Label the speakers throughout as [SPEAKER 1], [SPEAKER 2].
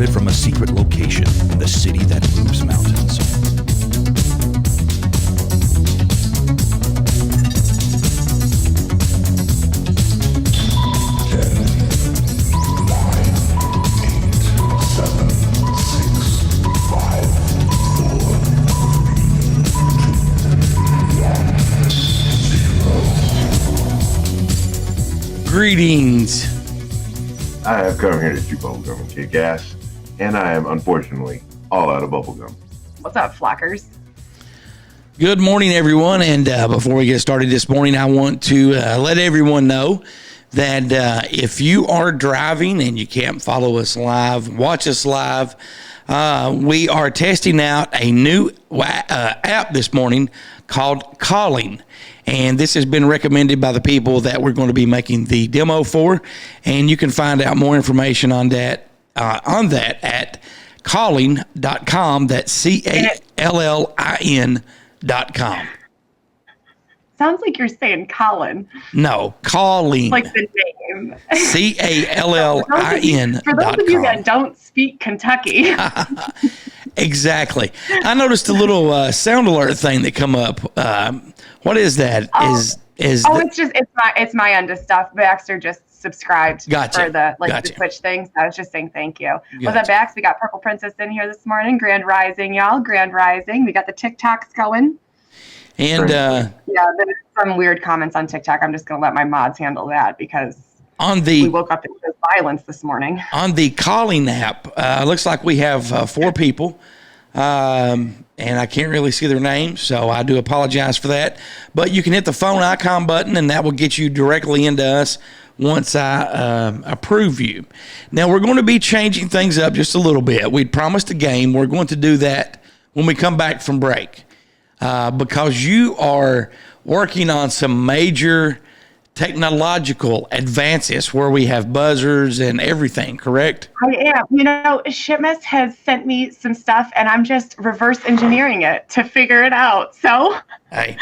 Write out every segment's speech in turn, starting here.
[SPEAKER 1] recorded from a secret location in the city that moves mountains.
[SPEAKER 2] Greetings.
[SPEAKER 3] I have come here to chew bubblegum and kick ass, and I am unfortunately all out of bubblegum.
[SPEAKER 4] What's up, flockers?
[SPEAKER 2] Good morning, everyone. And before we get started this morning, I want to let everyone know that if you are driving and you can't follow us live, watch us live, we are testing out a new app this morning called Calling. And this has been recommended by the people that we're going to be making the demo for. And you can find out more information on that at calling.com. That's CALLIN.com.
[SPEAKER 4] Sounds like you're saying Colin.
[SPEAKER 2] No, Calling.
[SPEAKER 4] Like the name.
[SPEAKER 2] CALLIN.com.
[SPEAKER 4] For those of you that don't speak Kentucky.
[SPEAKER 2] Exactly. I noticed a little sound alert thing that come up. What is that? It's
[SPEAKER 4] my end of stuff. Baxter just subscribed
[SPEAKER 2] Gotcha.
[SPEAKER 4] for the
[SPEAKER 2] Gotcha.
[SPEAKER 4] the Twitch thing. So I was just saying thank you.
[SPEAKER 2] Gotcha.
[SPEAKER 4] What's up, Bax? We got Purple Princess in here this morning. Grand Rising, y'all. Grand Rising. We got the TikToks going.
[SPEAKER 2] And
[SPEAKER 4] there's some weird comments on TikTok. I'm just gonna let my mods handle that because
[SPEAKER 2] we
[SPEAKER 4] woke up into violence this morning.
[SPEAKER 2] On the Calling app, looks like we have 4 people. And I can't really see their names, so I do apologize for that. But you can hit the phone icon button, and that will get you directly into us once I approve you. Now, we're going to be changing things up just a little bit. We'd promised a game. We're going to do that when we come back from break because you are working on some major technological advances where we have buzzers and everything, correct?
[SPEAKER 4] I am. You know, Shipmas has sent me some stuff, and I'm just reverse engineering it to figure it out. So,
[SPEAKER 2] that's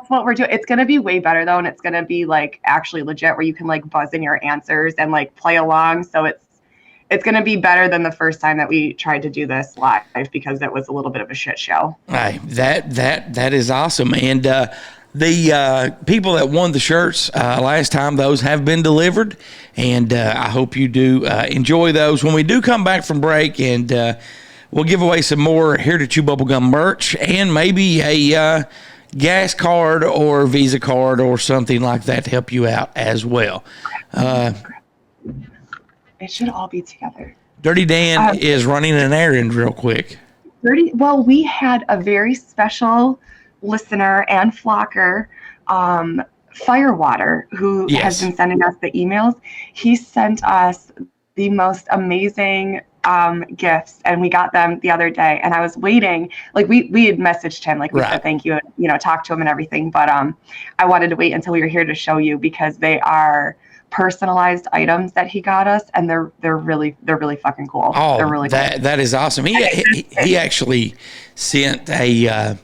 [SPEAKER 4] what we're doing. It's going to be way better though, and it's going to be like actually legit, where you can like buzz in your answers and like play along. So it's going to be better than the first time that we tried to do this live because it was a little bit of a shit show.
[SPEAKER 2] That is awesome, and the people that won the shirts last time, those have been delivered, and I hope you do enjoy those when we do come back from break, and we'll give away some more Here to Chew Bubblegum merch and maybe a gas card or Visa card or something like that to help you out as well.
[SPEAKER 4] It should all be together.
[SPEAKER 2] DirtyDan is running an errand real quick.
[SPEAKER 4] Well, we had a very special listener and flocker, Firewater, who has been sending us the emails. He sent us the most amazing gifts, and we got them the other day. And I was waiting, like we had messaged him, like we said thank you, and talked to him and everything. But I wanted to wait until we were here to show you because they are personalized items that he got us, and they're really fucking cool.
[SPEAKER 2] Oh,
[SPEAKER 4] they're really cool.
[SPEAKER 2] That is awesome. He actually sent a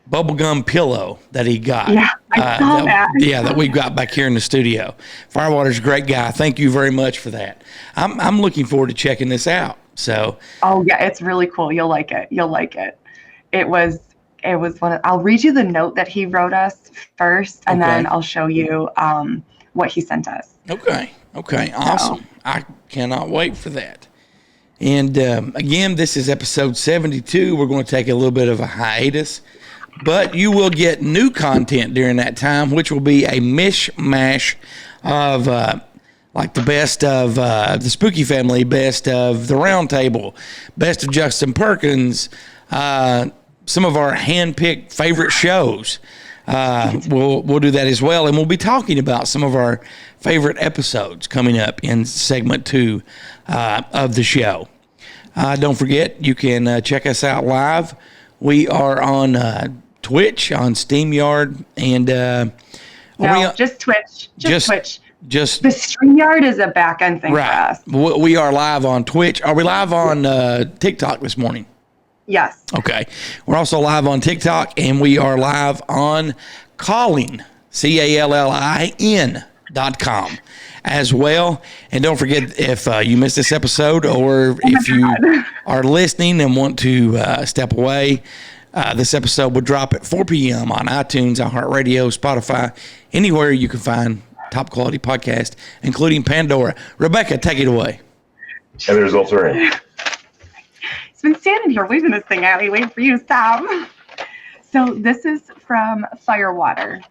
[SPEAKER 2] bubblegum pillow that he got.
[SPEAKER 4] Yeah, I saw that.
[SPEAKER 2] That we got back here in the studio. Firewater's a great guy. Thank you very much for that. I'm looking forward to checking this out. So.
[SPEAKER 4] Oh yeah, it's really cool. You'll like it. It was one. I'll read you the note that he wrote us first, and then I'll show you what he sent us.
[SPEAKER 2] Okay. Awesome. So. I cannot wait for that. And again, this is episode 72. We're going to take a little bit of a hiatus. But you will get new content during that time, which will be a mishmash of like the best of the Spooky Family, best of the Round Table, best of Justin Perkins, some of our hand-picked favorite shows. We'll do that as well, and we'll be talking about some of our favorite episodes coming up in segment 2 of the show. Don't forget, you can check us out live. We are on Twitch, on StreamYard, and
[SPEAKER 4] just Twitch. Just Twitch.
[SPEAKER 2] Just
[SPEAKER 4] the StreamYard is a back end thing for us.
[SPEAKER 2] We are live on Twitch. Are we live on TikTok this morning?
[SPEAKER 4] Yes.
[SPEAKER 2] Okay. We're also live on TikTok, and we are live on Calling, CALLIN.com. gmail.com as well. And don't forget, if you missed this episode or if you are listening and want to step away, this episode will drop at 4 p.m. on iTunes, iHeartRadio, Spotify, anywhere you can find top quality podcast, including Pandora. Rebecca, take it away.
[SPEAKER 3] And the results are in.
[SPEAKER 4] He's been standing here waving this thing at me, waiting for you to stop. So this is from Firewater.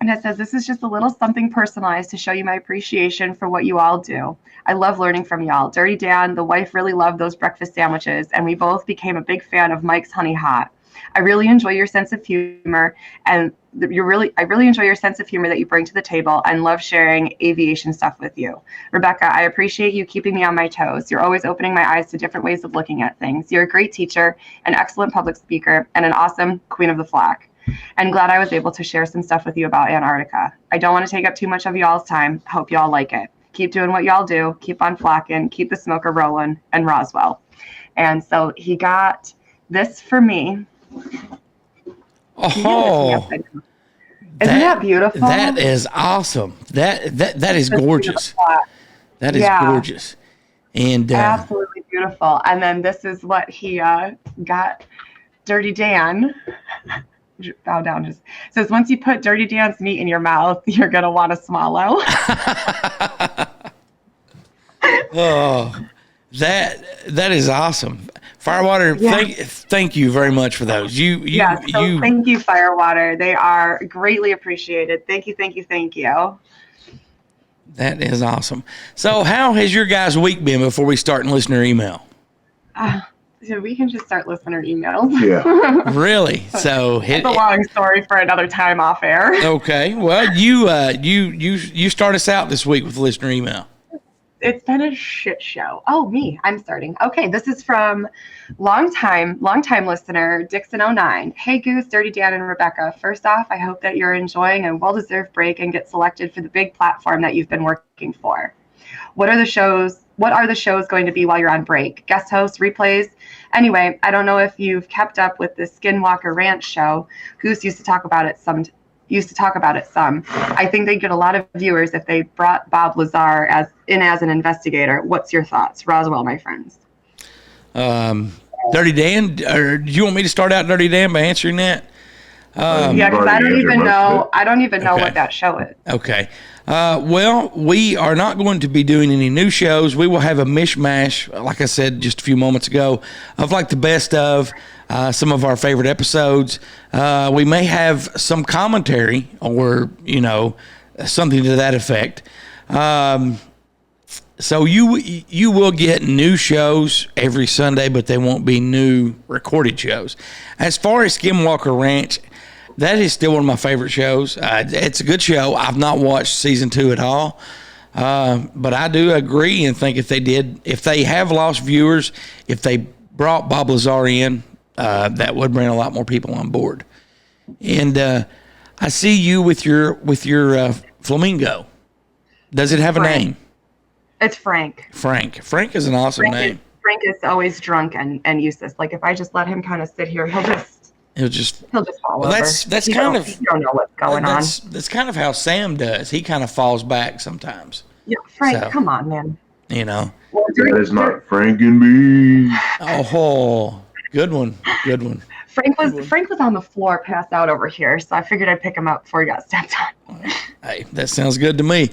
[SPEAKER 4] And it says, this is just a little something personalized to show you my appreciation for what you all do. I love learning from y'all. Dirty Dan, the wife, really loved those breakfast sandwiches, and we both became a big fan of Mike's Honey Hot. I really enjoy your sense of humor, and I really enjoy your sense of humor that you bring to the table, and love sharing aviation stuff with you. Rebecca, I appreciate you keeping me on my toes. You're always opening my eyes to different ways of looking at things. You're a great teacher, an excellent public speaker, and an awesome queen of the flock. I'm glad I was able to share some stuff with you about Antarctica. I don't want to take up too much of y'all's time. Hope y'all like it. Keep doing what y'all do. Keep on flocking. Keep the smoker rolling. And Roswell. And so he got this for me.
[SPEAKER 2] Oh,
[SPEAKER 4] isn't that beautiful?
[SPEAKER 2] That is awesome. That is gorgeous. That is gorgeous. And
[SPEAKER 4] absolutely beautiful. And then this is what he got Dirty Dan. Bow down. Just says, once you put Dirty Dan's meat in your mouth, you're gonna want to swallow.
[SPEAKER 2] Oh, that is awesome. Firewater, thank you very much for those. Thank
[SPEAKER 4] you, Firewater. They are greatly appreciated. Thank you.
[SPEAKER 2] That is awesome. So how has your guys' week been before we start in listener email?
[SPEAKER 4] So we can just start listener emails.
[SPEAKER 3] Yeah.
[SPEAKER 2] Really? So
[SPEAKER 4] it's a long story for another time off air.
[SPEAKER 2] Okay. Well, you start us out this week with listener email.
[SPEAKER 4] It's been a shit show. Oh, me. I'm starting. Okay, this is from longtime listener, Dixon09. Hey, Goose, Dirty Dan, and Rebecca. First off, I hope that you're enjoying a well-deserved break and get selected for the big platform that you've been working for. What are the shows going to be while you're on break? Guest hosts, replays? Anyway, I don't know if you've kept up with the Skinwalker Ranch show. Goose used to talk about it some. I think they'd get a lot of viewers if they brought Bob Lazar as an investigator. What's your thoughts? Roswell, my friends.
[SPEAKER 2] Dirty Dan, or do you want me to start out, Dirty Dan, by answering that?
[SPEAKER 4] Because I don't even know what that show is.
[SPEAKER 2] Okay. Well, we are not going to be doing any new shows. We will have a mishmash, like I said just a few moments ago, of like the best of some of our favorite episodes. We may have some commentary or, something to that effect. So you will get new shows every Sunday, but they won't be new recorded shows. As far as Skinwalker Ranch, that is still one of my favorite shows. It's a good show. I've not watched season 2 at all. But I do agree and think if they have lost viewers, if they brought Bob Lazar in, that would bring a lot more people on board. And I see you with your flamingo. Does it have a name?
[SPEAKER 4] It's Frank.
[SPEAKER 2] Frank is an awesome name.
[SPEAKER 4] Frank is always drunk and useless. Like if I just let him kind of sit here, he'll just fall over.
[SPEAKER 2] That's kind of,
[SPEAKER 4] you don't know what's going on.
[SPEAKER 2] That's kind of how Sam does. He kind of falls back sometimes.
[SPEAKER 4] Yeah, Frank, come on, man.
[SPEAKER 2] Well,
[SPEAKER 3] that is not Frank and me.
[SPEAKER 2] Oh, good one.
[SPEAKER 4] Frank was on the floor, passed out over here, so I figured I'd pick him up before he got stepped on.
[SPEAKER 2] Hey, that sounds good to me.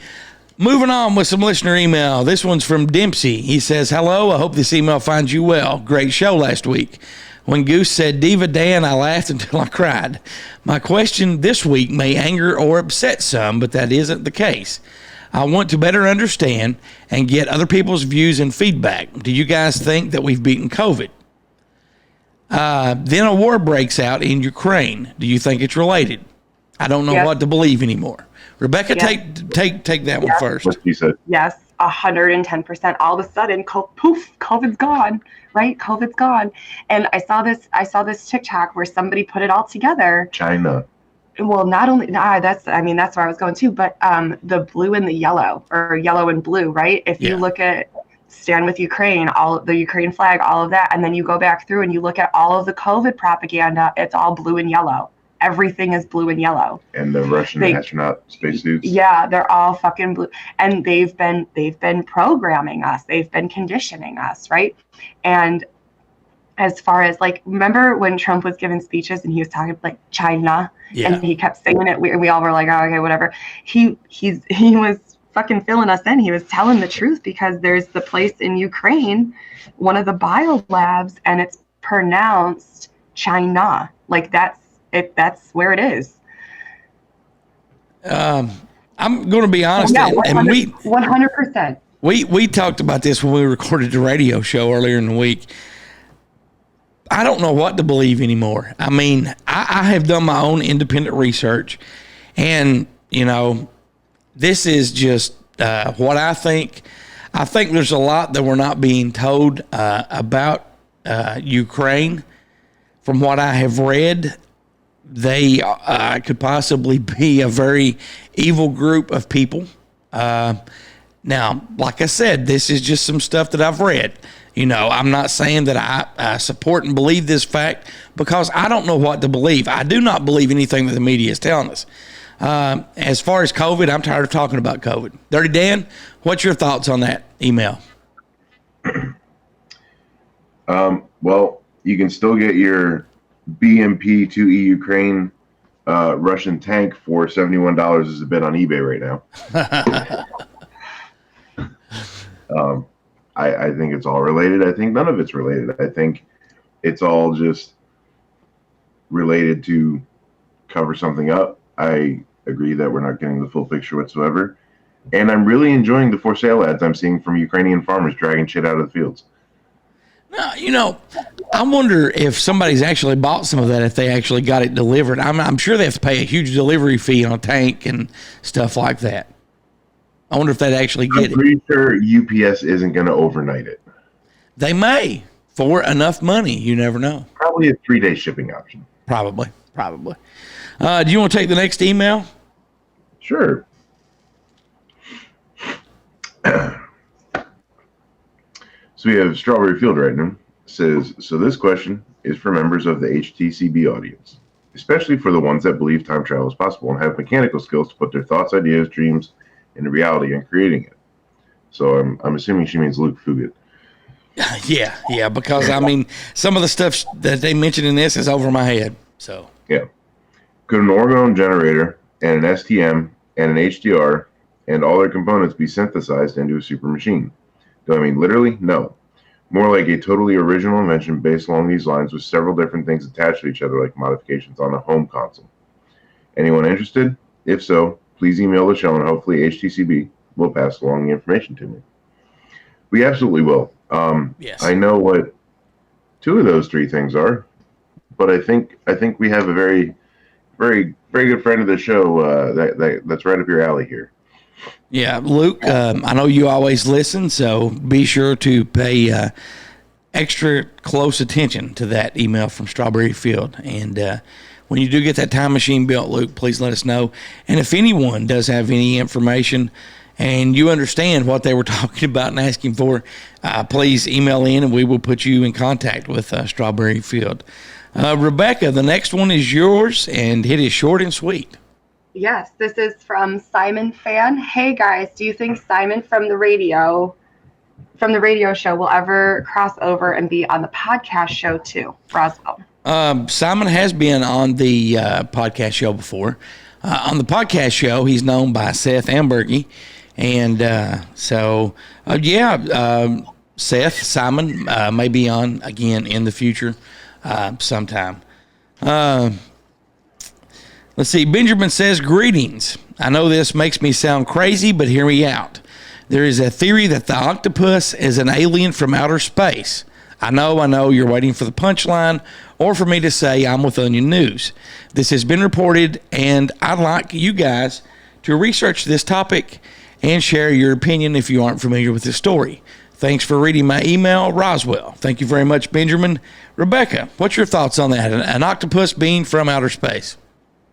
[SPEAKER 2] Moving on with some listener email. This one's from Dempsey. He says, hello, I hope this email finds you well. Great show last week. When Goose said Diva Dan, I laughed until I cried. My question this week may anger or upset some, but that isn't the case. I want to better understand and get other people's views and feedback. Do you guys think that we've beaten COVID? Then a war breaks out in Ukraine. Do you think it's related? I don't know what to believe anymore. Rebecca, take that one first.
[SPEAKER 3] What she said.
[SPEAKER 4] Yes, 110%. All of a sudden, poof, COVID's gone, right? COVID's gone. And I saw this TikTok where somebody put it all together.
[SPEAKER 3] China.
[SPEAKER 4] Well, not only that's where I was going too, but the blue and the yellow, or yellow and blue, right? If you look at Stand with Ukraine, all the Ukraine flag, all of that, and then you go back through and you look at all of the COVID propaganda, it's all blue and yellow. everything is blue and yellow.
[SPEAKER 3] And the Russian astronaut spacesuits.
[SPEAKER 4] Yeah, they're all fucking blue. And they've been programming us. They've been conditioning us, right? And as far as like, remember when Trump was giving speeches and he was talking like China, and he kept saying it. We all were like, oh, okay, whatever. He was fucking filling us in. He was telling the truth, because there's the place in Ukraine, one of the bio labs, and it's pronounced China. Like that's where it is. I'm
[SPEAKER 2] going to be honest, and we
[SPEAKER 4] 100%.
[SPEAKER 2] We talked about this when we recorded the radio show earlier in the week. I don't know what to believe anymore. I mean, I have done my own independent research, and, you know, this is just what I think. I think there's a lot that we're not being told about Ukraine. From what I have read, they could possibly be a very evil group of people. Now, like I said, this is just some stuff that I've read. You know, I'm not saying that I support and believe this fact, because I don't know what to believe. I do not believe anything that the media is telling us. As far as COVID, I'm tired of talking about COVID. Dirty Dan, what's your thoughts on that email?
[SPEAKER 3] Well, you can still get your BMP to Ukraine Russian tank for $71 as a bid on eBay right now. I think it's all related. I think none of it's related. I think it's all just related to cover something up. I agree that we're not getting the full picture whatsoever. And I'm really enjoying the for sale ads I'm seeing from Ukrainian farmers dragging shit out of the fields.
[SPEAKER 2] No, you know, I wonder if somebody's actually bought some of that, if they actually got it delivered. I'm sure they have to pay a huge delivery fee on a tank and stuff like that. I wonder if they'd actually get it.
[SPEAKER 3] I'm pretty sure UPS isn't going to overnight it.
[SPEAKER 2] They may, for enough money. You never know.
[SPEAKER 3] Probably a 3-day shipping option.
[SPEAKER 2] Probably. Do you want to take the next email?
[SPEAKER 3] Sure. So we have Strawberry Field right now. Says, so this question is for members of the HTCB audience, especially for the ones that believe time travel is possible and have mechanical skills to put their thoughts, ideas, dreams into reality and creating it. So I'm assuming she means Luke Fugit.
[SPEAKER 2] Yeah, because I mean, some of the stuff that they mentioned in this is over my head. So
[SPEAKER 3] yeah, could an orgone generator and an STM and an HDR and all their components be synthesized into a super machine? Do I mean literally? No. More like a totally original invention based along these lines with several different things attached to each other, like modifications on a home console. Anyone interested? If so, please email the show and hopefully HTCB will pass along the information to me. We absolutely will.
[SPEAKER 2] Yes.
[SPEAKER 3] I know what 2 of those 3 things are, but I think we have a very, very, very good friend of the show that's right up your alley here.
[SPEAKER 2] Yeah, Luke, I know you always listen, so be sure to pay extra close attention to that email from Strawberry Field. And when you do get that time machine built, Luke, please let us know. And if anyone does have any information and you understand what they were talking about and asking for, please email in and we will put you in contact with Strawberry Field. Rebecca, the next one is yours, and it is short and sweet.
[SPEAKER 4] Yes, this is from Simon Fan. Hey guys, do you think Simon from the radio show will ever cross over and be on the podcast show too, Roswell?
[SPEAKER 2] Simon has been on the podcast show before. On the podcast show, he's known by Seth Ambergy. And Seth, Simon may be on again in the future sometime. Let's see. Benjamin says, greetings. I know this makes me sound crazy, but hear me out. There is a theory that the octopus is an alien from outer space. I know you're waiting for the punchline or for me to say I'm with Onion News. This has been reported, and I'd like you guys to research this topic and share your opinion if you aren't familiar with this story. Thanks for reading my email, Roswell. Thank you very much, Benjamin. Rebecca, what's your thoughts on that? An octopus being from outer space?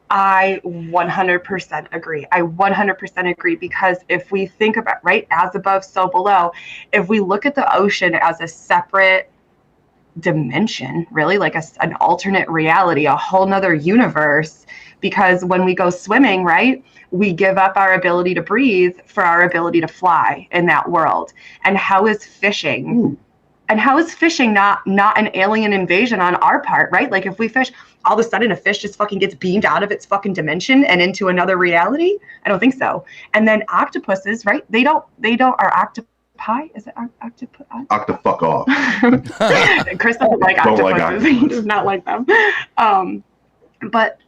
[SPEAKER 4] I 100% agree. I 100% agree, because if we think about, right, as above, so below, if we look at the ocean as a separate dimension, really, like an alternate reality, a whole nother universe. Because when we go swimming, right, we give up our ability to breathe for our ability to fly in that world. And how is fishing? Ooh. And how is fishing not an alien invasion on our part, right? Like if we fish, all of a sudden a fish just fucking gets beamed out of its fucking dimension and into another reality? I don't think so. And then octopuses, right? They don't are octopi? Is it octopus?
[SPEAKER 3] Octofuck off.
[SPEAKER 4] Chris doesn't like octopuses. He does not like them. But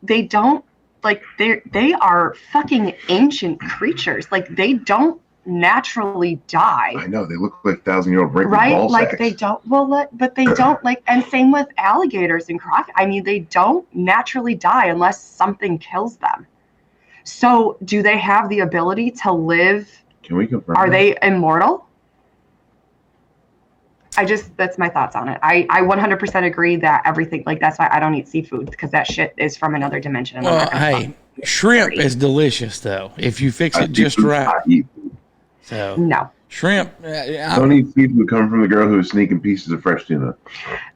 [SPEAKER 4] they don't, like, they are fucking ancient creatures. Like, they don't naturally die.
[SPEAKER 3] I know, they look like 1,000-year-old breaking
[SPEAKER 4] right?
[SPEAKER 3] ball
[SPEAKER 4] Like
[SPEAKER 3] sacks.
[SPEAKER 4] they don't, but they don't, like, and same with alligators and crocodiles. I mean, they don't naturally die unless something kills them. So do they have the ability to live?
[SPEAKER 3] Can we confirm?
[SPEAKER 4] Are they immortal? That's my thoughts on it. I 100% agree that everything, like, that's why I don't eat seafood, because that shit is from another dimension. And
[SPEAKER 2] well, hey, shrimp is delicious though if you fix it just right. So
[SPEAKER 4] no
[SPEAKER 2] shrimp.
[SPEAKER 3] Don't eat seafood coming from the girl who was sneaking pieces of fresh tuna.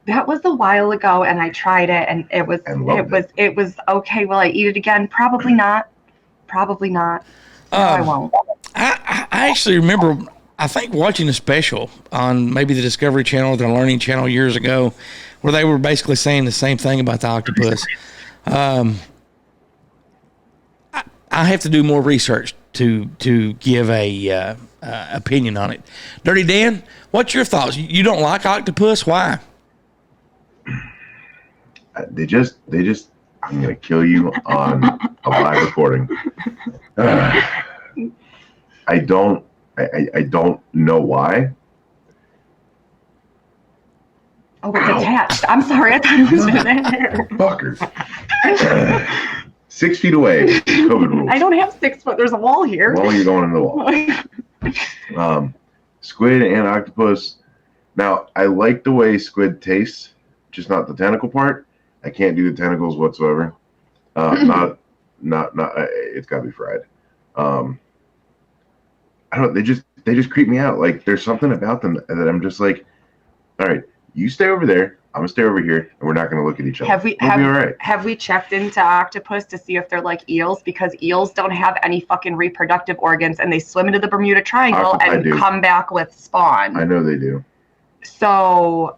[SPEAKER 4] That was a while ago, and I tried it, and it was okay. Will I eat it again? Probably not. No, I won't.
[SPEAKER 2] I actually remember, I think, watching a special on maybe the Discovery Channel or the Learning Channel years ago, where they were basically saying the same thing about the octopus. I have to do more research to give a opinion on it. Dirty Dan, what's your thoughts? You don't like octopus? Why?
[SPEAKER 3] They just. I'm gonna kill you on a live recording. I don't know why.
[SPEAKER 4] Oh, it's attached. I'm sorry. I thought it was in there.
[SPEAKER 3] Fuckers. 6 feet away. COVID rules.
[SPEAKER 4] I don't have 6 foot. There's a wall here.
[SPEAKER 3] Well, you're going into the wall. Squid and octopus. Now, I like the way squid tastes, just not the tentacle part. I can't do the tentacles whatsoever. Not. It's got to be fried. I don't. They just creep me out. Like, there's something about them that I'm just like, all right, you stay over there. I'm gonna stay over here, and we're not gonna look at each other.
[SPEAKER 4] Have we checked into octopus to see if they're like eels? Because eels don't have any fucking reproductive organs, and they swim into the Bermuda Triangle and come back with spawn.
[SPEAKER 3] I know they do.
[SPEAKER 4] So.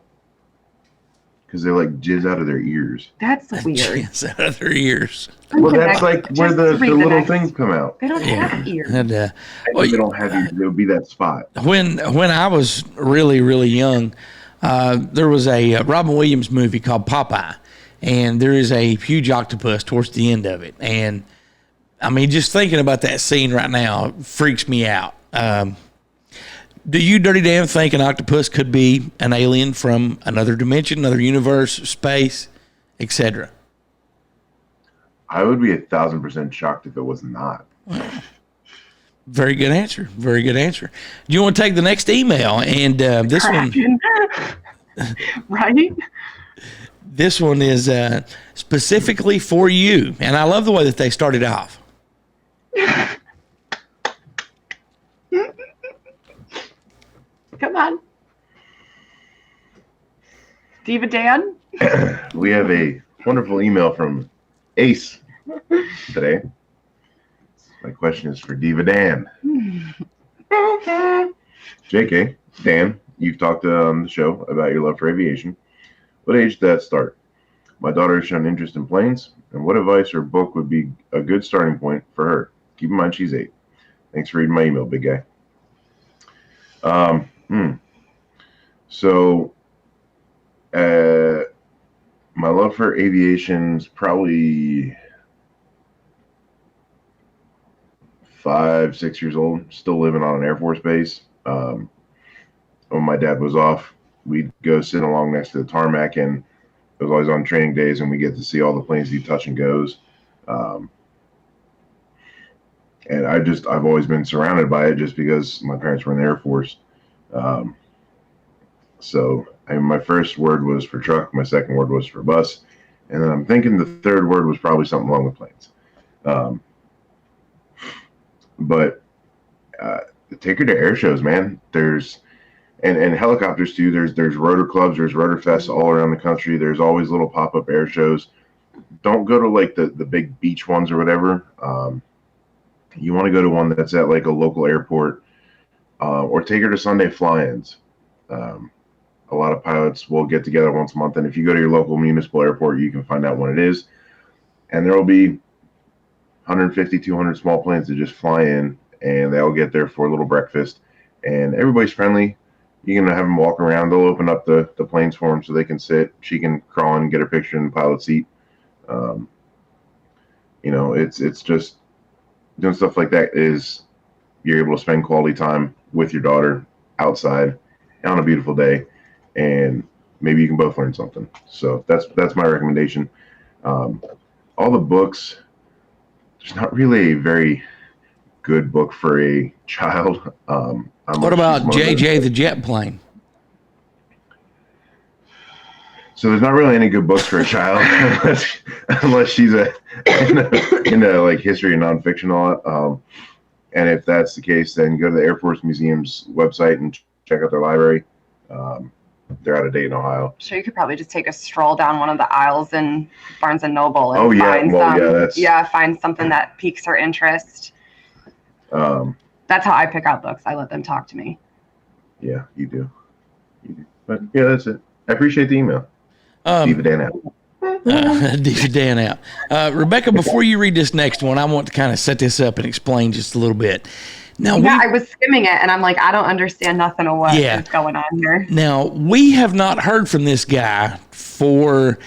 [SPEAKER 3] Because they like jizz out of their ears.
[SPEAKER 4] That's weird.
[SPEAKER 2] Jizz out of their ears.
[SPEAKER 3] Well, that's like where the little things come out.
[SPEAKER 4] They don't have ears.
[SPEAKER 2] And,
[SPEAKER 3] they don't have ears. It would be that spot.
[SPEAKER 2] When I was really, really young, there was a Robin Williams movie called Popeye, and there is a huge octopus towards the end of it. And I mean, just thinking about that scene right now freaks me out. Do you, Dirty Dan, think an octopus could be an alien from another dimension, another universe, space, etc.?
[SPEAKER 3] I would be 1,000% shocked if it was not.
[SPEAKER 2] Very good answer. Very good answer. Do you want to take the next email? And this one,
[SPEAKER 4] right?
[SPEAKER 2] This one is specifically for you, and I love the way that they started off.
[SPEAKER 4] Come on. Diva Dan?
[SPEAKER 3] We have a wonderful email from Ace today. My question is for Diva Dan. JK, Dan, you've talked on the show about your love for aviation. What age did that start? My daughter has shown interest in planes, and what advice or book would be a good starting point for her? Keep in mind she's 8. Thanks for reading my email, big guy. So, my love for aviation's probably 5, 6 years old. Still living on an Air Force base. When my dad was off, we'd go sit along next to the tarmac, and it was always on training days, and we get to see all the planes do touch and goes. And I've always been surrounded by it just because my parents were in the Air Force. So my first word was for truck, my second word was for bus, and then I'm thinking the third word was probably something along with planes. But take her to air shows, man. There's and helicopters too. There's rotor clubs, there's rotor fests all around the country. There's always little pop-up air shows. Don't go to like the big beach ones or whatever. You want to go to one that's at like a local airport, or take her to Sunday fly-ins. A lot of pilots will get together once a month, and if you go to your local municipal airport, you can find out when it is. And there will be 150, 200 small planes that just fly in, and they'll get there for a little breakfast, and everybody's friendly. You can have them walk around. They'll open up the planes for them so they can sit. She can crawl in and get her picture in the pilot seat. It's just doing stuff like that is you're able to spend quality time with your daughter outside on a beautiful day, and maybe you can both learn something. So that's my recommendation. All the books, there's not really a very good book for a child.
[SPEAKER 2] What about JJ the Jet Plane?
[SPEAKER 3] So there's not really any good books for a child unless she's into like history and nonfiction a lot. And if that's the case, then go to the Air Force Museum's website and check out their library. They're out of date in Ohio.
[SPEAKER 4] So you could probably just take a stroll down one of the aisles in Barnes and Noble and find something that piques her interest. That's how I pick out books. I let them talk to me.
[SPEAKER 3] Yeah, you do. But yeah, that's it. I appreciate the email. DirtyDan out.
[SPEAKER 2] DirtyDan out. Rebecca, before you read this next one, I want to kind of set this up and explain just a little bit. Now,
[SPEAKER 4] I was skimming it, and I'm like, I don't understand nothing of what is going on here.
[SPEAKER 2] Now, we have not heard from this guy for,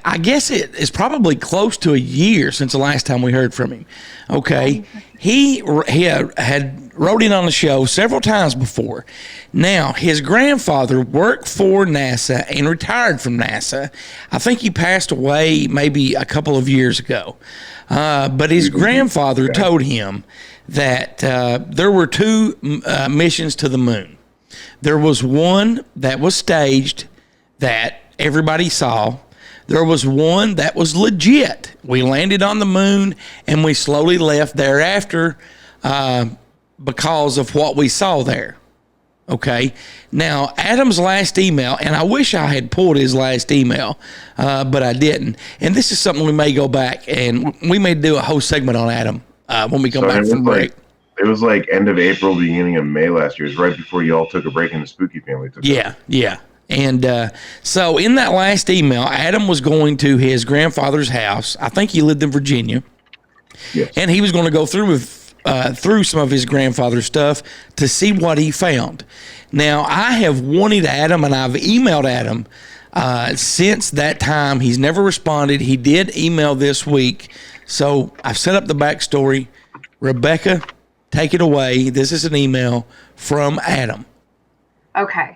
[SPEAKER 2] I guess it is probably close to a year since the last time we heard from him. Okay. He had wrote in on the show several times before. Now, his grandfather worked for NASA and retired from NASA. I think he passed away maybe a couple of years ago. But his grandfather told him that there were two missions to the moon. There was one that was staged that everybody saw. There was one that was legit. We landed on the moon and we slowly left thereafter because of what we saw there. Okay. Now, Adam's last email, and I wish I had pulled his last email, but I didn't. And this is something we may go back and we may do a whole segment on Adam when we come back from break.
[SPEAKER 3] It was like end of April, beginning of May last year. It was right before you all took a break and the Spooky family took
[SPEAKER 2] Yeah. And so in that last email, Adam was going to his grandfather's house. I think he lived in Virginia.
[SPEAKER 3] Yes.
[SPEAKER 2] And he was going to go through some of his grandfather's stuff to see what he found. Now, I have wanted Adam, and I've emailed Adam since that time. He's never responded. He did email this week. So I've set up the backstory. Rebecca, take it away. This is an email from Adam.
[SPEAKER 4] Okay.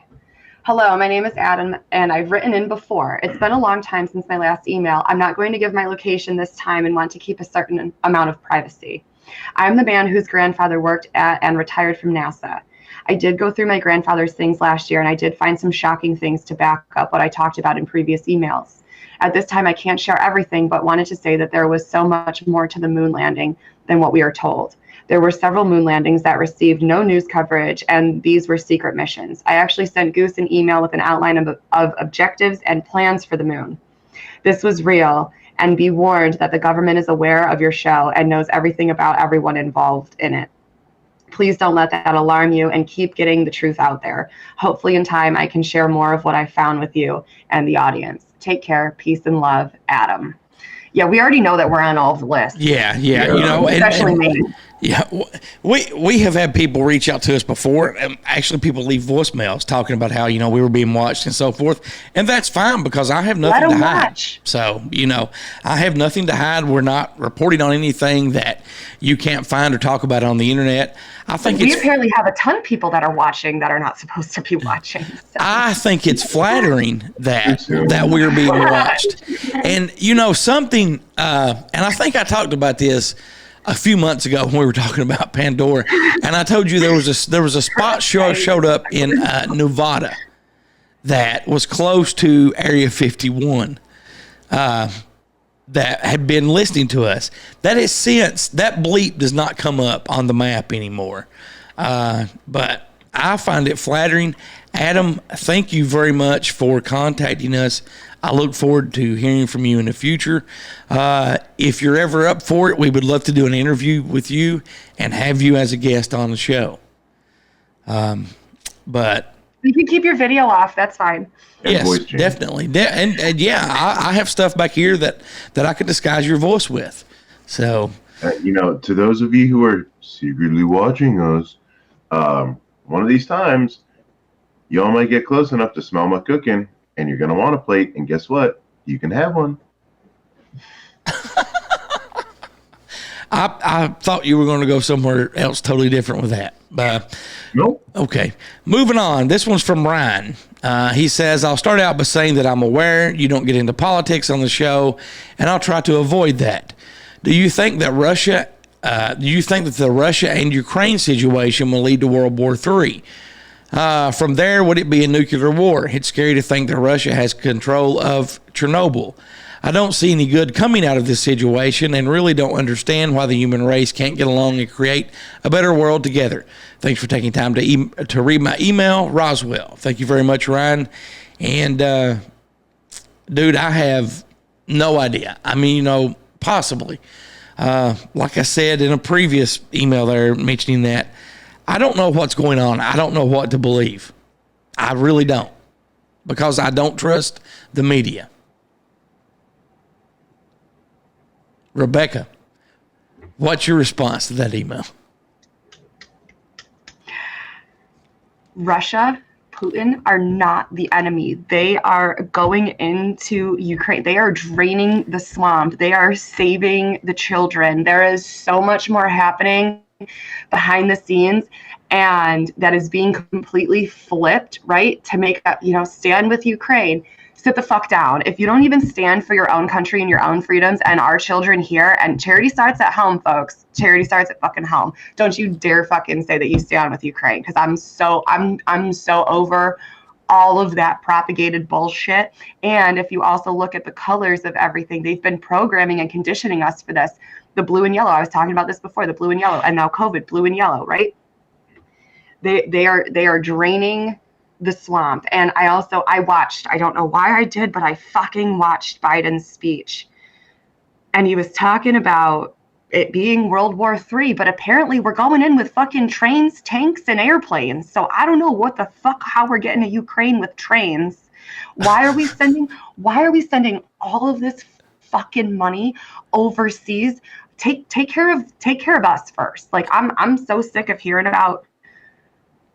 [SPEAKER 4] Hello, my name is Adam, and I've written in before. It's been a long time since my last email. I'm not going to give my location this time and want to keep a certain amount of privacy. I'm the man whose grandfather worked at and retired from NASA. I did go through my grandfather's things last year, and I did find some shocking things to back up what I talked about in previous emails. At this time, I can't share everything, but wanted to say that there was so much more to the moon landing than what we are told. There were several moon landings that received no news coverage, and these were secret missions. I actually sent Goose an email with an outline of objectives and plans for the moon. This was real, and be warned that the government is aware of your show and knows everything about everyone involved in it. Please don't let that alarm you and keep getting the truth out there. Hopefully in time I can share more of what I found with you and the audience. Take care. Peace and love, Adam. Yeah, we already know that we're on all of the lists.
[SPEAKER 2] Yeah. You know,
[SPEAKER 4] especially me.
[SPEAKER 2] Yeah, we have had people reach out to us before. Actually, people leave voicemails talking about how, you know, we were being watched and so forth. And that's fine because I have nothing to hide. Watch. So, you know, I have nothing to hide. We're not reporting on anything that you can't find or talk about on the internet. I think
[SPEAKER 4] we apparently have a ton of people that are watching that are not supposed to be watching. So.
[SPEAKER 2] I think it's flattering that we're being watched. And, you know, something, and I think I talked about this a few months ago when we were talking about Pandora, and I told you there was a spot showed up in Nevada that was close to Area 51 that had been listening to us. That bleep does not come up on the map anymore. But I find it flattering. Adam, thank you very much for contacting us. I look forward to hearing from you in the future. If you're ever up for it, we would love to do an interview with you and have you as a guest on the show. But
[SPEAKER 4] you can keep your video off. That's fine.
[SPEAKER 2] Yes, definitely. And yeah, I have stuff back here that I could disguise your voice with. So,
[SPEAKER 3] to those of you who are secretly watching us, one of these times, y'all might get close enough to smell my cooking, and you're going to want a plate. And guess what? You can have one.
[SPEAKER 2] I thought you were going to go somewhere else totally different with that.
[SPEAKER 3] Nope.
[SPEAKER 2] Okay. Moving on. This one's from Ryan. He says, I'll start out by saying that I'm aware you don't get into politics on the show, and I'll try to avoid that. Do you think that the Russia and Ukraine situation will lead to World War III? From there, would it be a nuclear war? It's scary to think that Russia has control of Chernobyl. I don't see any good coming out of this situation and really don't understand why the human race can't get along and create a better world together. Thanks for taking time to read my email, Roswell. Thank you very much, Ryan. And, dude, I have no idea. I mean, possibly. Like I said in a previous email there mentioning that, I don't know what's going on. I don't know what to believe. I really don't, because I don't trust the media. Rebecca, what's your response to that email?
[SPEAKER 4] Russia, Putin are not the enemy. They are going into Ukraine. They are draining the swamp. They are saving the children. There is so much more happening behind the scenes, and that is being completely flipped, right? To make up, stand with Ukraine. Sit the fuck down. If you don't even stand for your own country and your own freedoms and our children here, and charity starts at home, folks. Charity starts at fucking home. Don't you dare fucking say that you stand with Ukraine, because I'm so over all of that propagated bullshit. And if you also look at the colors of everything, they've been programming and conditioning us for this. The blue and yellow. I was talking about this before, the blue and yellow, and now COVID, blue and yellow, right? They are draining the swamp. And I watched, I don't know why I did, but I fucking watched Biden's speech. And he was talking about it being World War III, but apparently we're going in with fucking trains, tanks, and airplanes. So I don't know what the fuck, how we're getting to Ukraine with trains. Why are we sending all of this fucking money overseas? Take care of us first. Like, I'm so sick of hearing about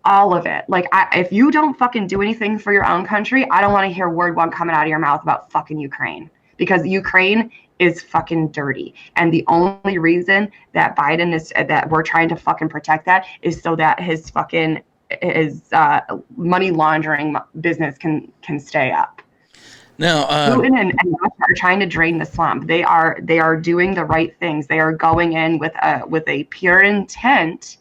[SPEAKER 4] all of it. Like, if you don't fucking do anything for your own country, I don't want to hear word one coming out of your mouth about fucking Ukraine, because Ukraine is fucking dirty. And the only reason that Biden is, that we're trying to fucking protect that, is so that his money laundering business can stay up.
[SPEAKER 2] Now,
[SPEAKER 4] Putin and Russia are trying to drain the swamp. They are doing the right things. They are going in with a pure intent,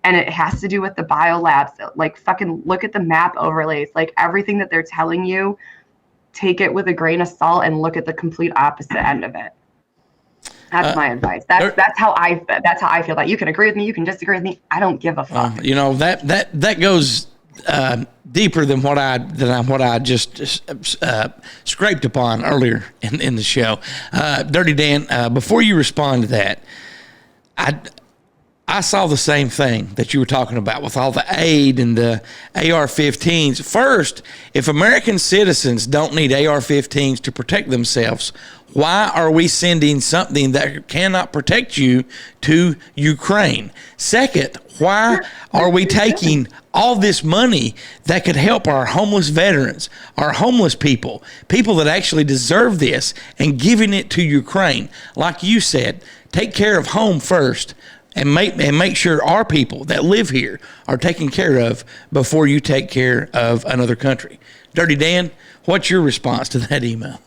[SPEAKER 4] and it has to do with the biolabs. Like, fucking look at the map overlays. Like, everything that they're telling you, take it with a grain of salt and look at the complete opposite end of it. That's my advice. That's how I feel about it. You can agree with me. You can disagree with me. I don't give a fuck.
[SPEAKER 2] That goes deeper than what I just scraped upon earlier in the show. Dirty Dan, before you respond to that, I saw the same thing that you were talking about with all the aid and the AR-15s. First, if American citizens don't need AR-15s to protect themselves, why are we sending something that cannot protect you to Ukraine? Second, why are we taking all this money that could help our homeless veterans, our homeless people that actually deserve this, and giving it to Ukraine? Like you said, take care of home first. And make sure our people that live here are taken care of before you take care of another country. Dirty Dan, what's your response to that email?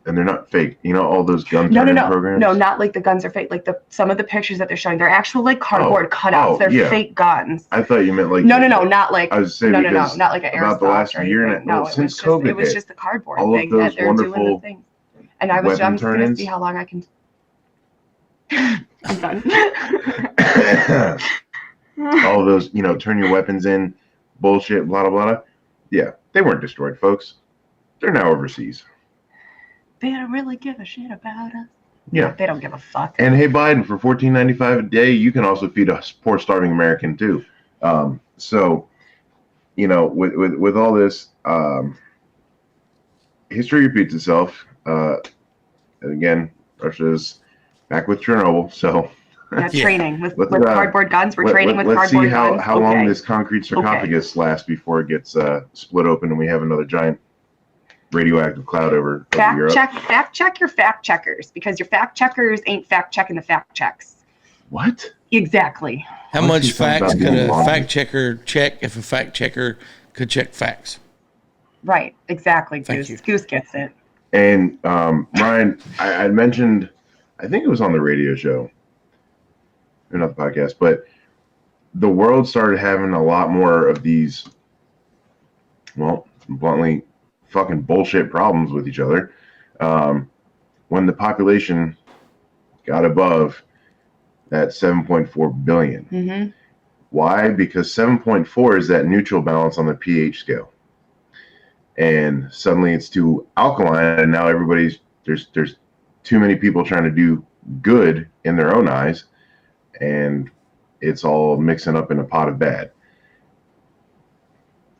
[SPEAKER 3] And they're not fake. All those guns programs?
[SPEAKER 4] No, not like the guns are fake. Like some of the pictures that they're showing, they're actual like cardboard cutouts. They're fake guns.
[SPEAKER 3] I thought you meant like...
[SPEAKER 4] No, not like...
[SPEAKER 3] I was saying
[SPEAKER 4] not like an airsoft.
[SPEAKER 3] About the last year, since COVID,
[SPEAKER 4] it was just the cardboard
[SPEAKER 3] all
[SPEAKER 4] thing
[SPEAKER 3] of those
[SPEAKER 4] that they're doing the thing. And I'm just going to see how long I can... I'm done.
[SPEAKER 3] all those, turn your weapons in, bullshit, blah, blah, blah. Yeah, they weren't destroyed, folks. They're now overseas.
[SPEAKER 4] They don't really give a shit about us.
[SPEAKER 3] Yeah.
[SPEAKER 4] They don't give a fuck.
[SPEAKER 3] And hey, Biden, for $14.95 a day, you can also feed a poor, starving American, too. So, with all this, history repeats itself. And again, Russia's back with Chernobyl, so...
[SPEAKER 4] Yeah, training with cardboard guns. We're training with cardboard guns.
[SPEAKER 3] Let's see how long this concrete sarcophagus lasts before it gets split open and we have another giant radioactive cloud over Europe.
[SPEAKER 4] Fact check your fact checkers, because your fact checkers ain't fact checking the fact checks.
[SPEAKER 3] What?
[SPEAKER 4] Exactly.
[SPEAKER 2] How much facts could a fact checker check if a fact checker could check facts?
[SPEAKER 4] Right. Exactly.
[SPEAKER 2] Thank
[SPEAKER 4] Goose.
[SPEAKER 2] you.
[SPEAKER 4] Goose gets it.
[SPEAKER 3] And Ryan, I mentioned, I think it was on the radio show, or not the podcast, but the world started having a lot more of these, well, bluntly, fucking bullshit problems with each other when the population got above that 7.4 billion.
[SPEAKER 4] Mm-hmm.
[SPEAKER 3] Why? Because 7.4 is that neutral balance on the pH scale. And suddenly it's too alkaline, and now there's too many people trying to do good in their own eyes, and it's all mixing up in a pot of bad.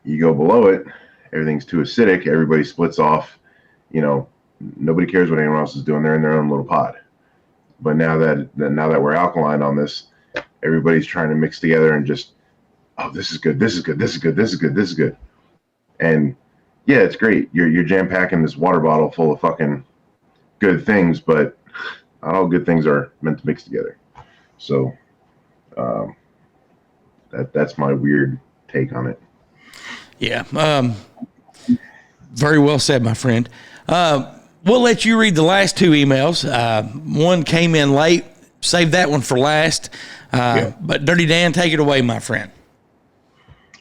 [SPEAKER 3] You go below it, everything's too acidic, everybody splits off, nobody cares what anyone else is doing, they're in their own little pod. But now that we're alkaline on this, everybody's trying to mix together and just, oh, this is good, this is good, this is good, this is good, this is good. And yeah, it's great. You're jam-packing this water bottle full of fucking good things, but not all good things are meant to mix together. So that's my weird take on it.
[SPEAKER 2] Yeah. Very well said, my friend. We'll let you read the last two emails. One came in late. Save that one for last. But DirtyDan, take it away, my friend.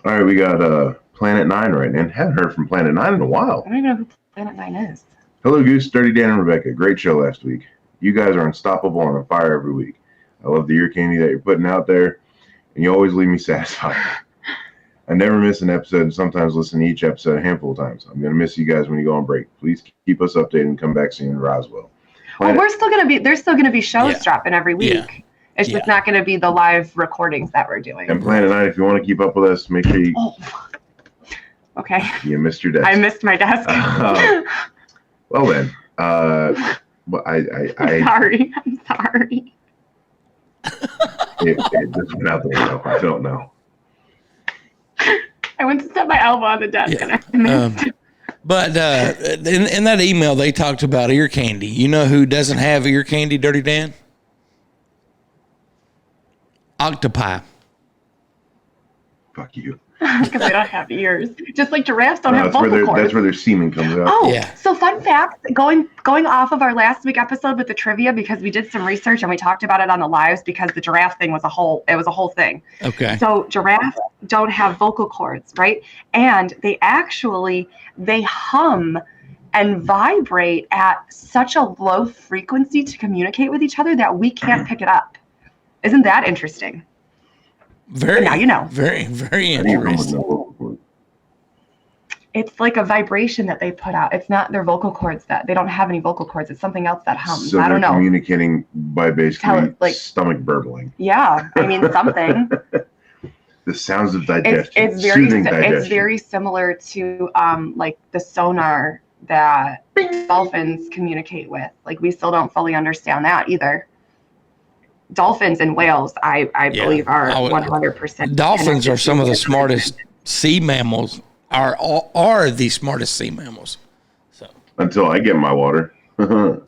[SPEAKER 3] All right, we got Planet 9 right now. Haven't heard from Planet 9 in a while.
[SPEAKER 4] I don't even know who Planet 9 is.
[SPEAKER 3] Hello, Goose, DirtyDan, and Rebecca. Great show last week. You guys are unstoppable and on fire every week. I love the ear candy that you're putting out there, and you always leave me satisfied. I never miss an episode, and sometimes listen to each episode a handful of times. I'm going to miss you guys when you go on break. Please keep us updated and come back soon in Roswell.
[SPEAKER 4] Well, there's still going to be shows dropping every week.
[SPEAKER 2] Yeah.
[SPEAKER 4] It's just not going to be the live recordings that we're doing.
[SPEAKER 3] And Planet 9, if you want to keep up with us, make sure you...
[SPEAKER 4] Oh. Okay.
[SPEAKER 3] You missed your desk.
[SPEAKER 4] I missed my desk.
[SPEAKER 3] Well then, I'm
[SPEAKER 4] sorry.
[SPEAKER 3] It just went out the window. I don't know.
[SPEAKER 4] I went to set my elbow on the desk and I missed.
[SPEAKER 2] But in that email, they talked about ear candy. You know who doesn't have ear candy, DirtyDan? Octopi.
[SPEAKER 3] Fuck you.
[SPEAKER 4] Because they don't have ears. Just like giraffes don't have vocal cords.
[SPEAKER 3] That's where their semen comes out.
[SPEAKER 4] Oh,
[SPEAKER 2] yeah.
[SPEAKER 4] So fun fact, going off of our last week episode with the trivia, because we did some research and we talked about it on the lives, because the giraffe thing was a whole thing.
[SPEAKER 2] Okay.
[SPEAKER 4] So giraffes don't have vocal cords, right? And they hum and vibrate at such a low frequency to communicate with each other that we can't pick it up. Isn't that interesting?
[SPEAKER 2] Very,
[SPEAKER 4] now you know.
[SPEAKER 2] Very, very interesting.
[SPEAKER 4] It's like a vibration that they put out. It's not their vocal cords they don't have any vocal cords. It's something else that hums.
[SPEAKER 3] So
[SPEAKER 4] I don't know.
[SPEAKER 3] They're communicating by basically stomach burbling.
[SPEAKER 4] Yeah, I mean something.
[SPEAKER 3] The sounds of digestion.
[SPEAKER 4] It's very similar to like the sonar that dolphins communicate with. Like we still don't fully understand that either. Dolphins and whales, I believe, are 100%.
[SPEAKER 2] Dolphins are some of the smartest sea mammals. Are the smartest sea mammals. So
[SPEAKER 3] until I get my water.
[SPEAKER 2] I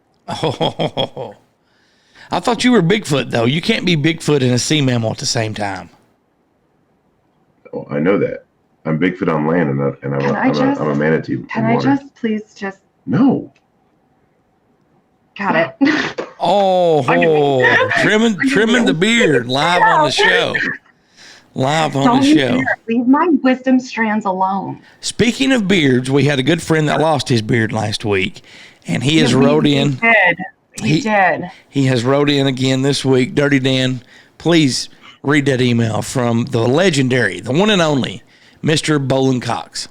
[SPEAKER 2] thought you were Bigfoot though. You can't be Bigfoot and a sea mammal at the same time.
[SPEAKER 3] Oh, I know that. I'm Bigfoot on land, and I'm a manatee.
[SPEAKER 4] Can I just please just
[SPEAKER 3] no?
[SPEAKER 4] Got it.
[SPEAKER 2] Oh, trimming the beard live on the show.
[SPEAKER 4] Leave my wisdom strands alone.
[SPEAKER 2] Speaking of beards, we had a good friend that lost his beard last week, and he has wrote in.
[SPEAKER 4] He did.
[SPEAKER 2] He has wrote in again this week. DirtyDan, please read that email from the legendary, the one and only, Mr. Bolin Cox.